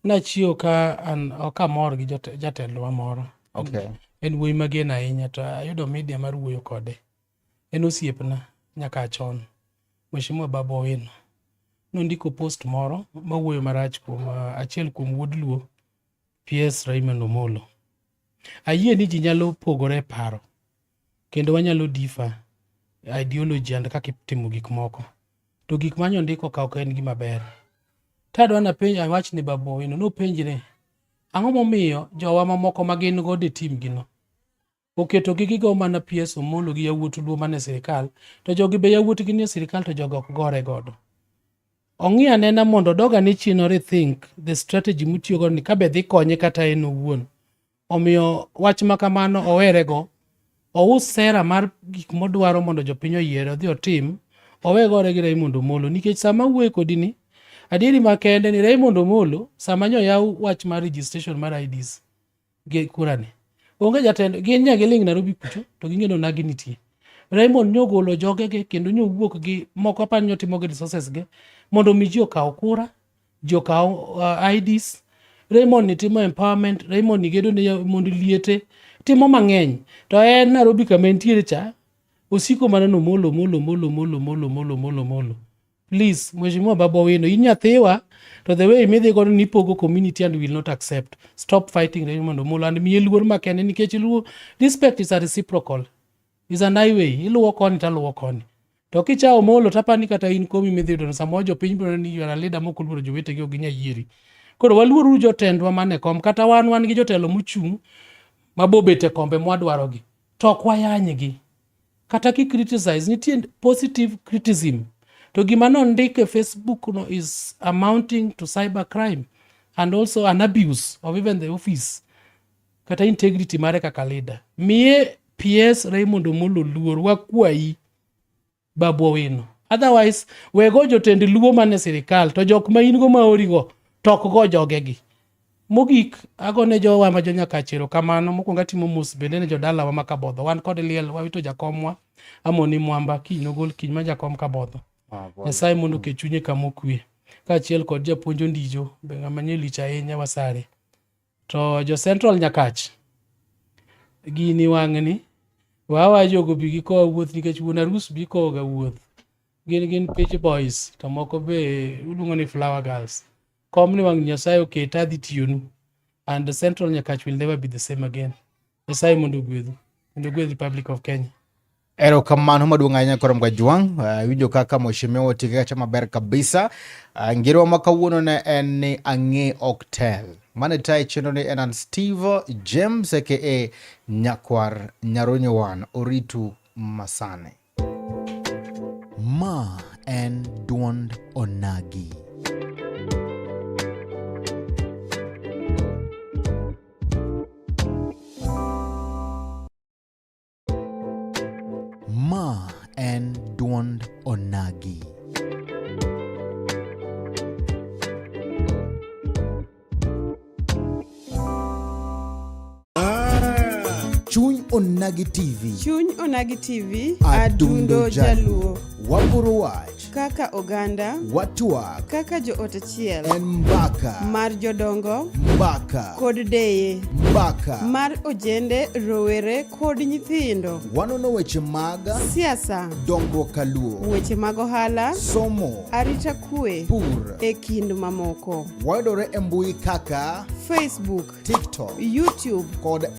na chiyo ka an okamor gi jatelo moro. Okay. En wuoyi magen ahinya to ayudo media mar wuoyo kode. En osiepna nyaka chon. Mheshimiwa Babu Owino nondiko post moro mawuoyo marach kuom achiel kuom wuod luo PS Raymond Omolo. Ayie ni ji nyalo pogore paro kendo wanyalo differ ideology and kaka itimo gik moko. To gik manyo ndiko ka ok en gima ber. Tadwa na penj awach ni Babu Owino no penjre ang'o momiyo jowa mamoko magin go de team gino oketo gigo mana PS Omolo gi yawuot luo mane sirikal to jogi be yawuot gi ne sirikal to jogo ok gore godo. Ong'i anena mondo doga ni chino rethink the strategy mutiyo go ni kabe dhi konye kata en owuon. Omiyo wach makamano owerego ous sera mar gik modwaro mondo jopiny oyiero dhi otim owe gore gi Raymond Omolo nikech sama wuoyo kodi ni adieri makende ni Raymond Omolo sama nyo yaw wach mar registration mar IDs ge kurani onge jatend gin nyagi ling Nairobi kucho to ging'eno nagi nitie. Raymond nyogolo jogege kendo nyowuok gi moko apani nyotimo gi resources ge mondo mi ji okaw kura, ji okaw IDs. Raymond ni timo empowerment, Raymond ni gedo ne mondo liete, timo mang'eny. To en Nairobi kama entiere cha, osiko maneno molo. Please, Mheshimiwa Babu Owino, in nyathiwa, to the way imidhi godo ni pogo community and will not accept. Stop fighting Raymond Omolo and miye luor makende nikech luor. Respect is a reciprocal. Is an highway. Iluwo koni taluwo koni. To kicha Omolo tapani kata in komi midhi to samo jo piny bro ni yara leader mokuluoro jowetegi ok ginya yieri. Koro waluoru jotendwa mane kom kata wan gi jotelo mochung' mabobete kombe mwadwarogi. To ok wayanygi. Kata ki criticize nitie positive criticism. To gima nondike Facebook no is amounting to cyber crime and also an abuse of even the office. Kata integrity mare kaka leader. Miye PS Raymond Omolo luor wakwayi Babu Owino. Otherwise, wego jotend luo mane sirikal to jok ma in go maorigo tok go jogegi. Mogik agone jowa ma jonyakachero kamano mokwongo atimo mos bende ne jodalawa ma Kabodho. Wan kod liel wawito jakomwa Amoni Mwamba kinogol kiny ma jakom Kabodho. Nyasaye mondo ke chunye kamokwe. Kaachiel kod japuonj Ondijo be ng'ama nye lich ahinya Wasare. To jo Central Nyakach gini wang'ni wawajogo bi gikowo wuoth nikech wuon arus bi kowo ga wuoth. Gin Pitch Boys to moko be uluongo ni Flower Girls. Kom ni wang' Nyasaye oketa adhi tiyonu. And the Central Nyakach will never be the same again. Nyasaye mondo gwedhu. Mondo gwedh Republic of Kenya. Erokamano maduong' ahinya Korom Gajwang'. Winjo kaka mheshimiwa otikacha maber kabisa. Ngiro ma kawuono ne en ni ang'e ok tel. Mane tayo chenro ni en Steve James aka Nyakwar Nyaronyowan Oritu Masane. Ma en duond onagi. Ma en duond onagi. Chuny Onagi TV. Chuny Onagi TV. Adundo Jaluo. Wapuro wach. Kaka oganda. Watwak. Kaka jo ot achiel. En mbaka. Mar jodongo. Mbaka. Kod deye. Mbaka. Mar ojende, rowere kod nyithindo. Wanono weche mag siasa. dongruok kaluo. Weche mag ohala. Somo. Arita kwe. Pur. E kind mamoko. Wayudore e mbui kaka Facebook. TikTok. YouTube. Kod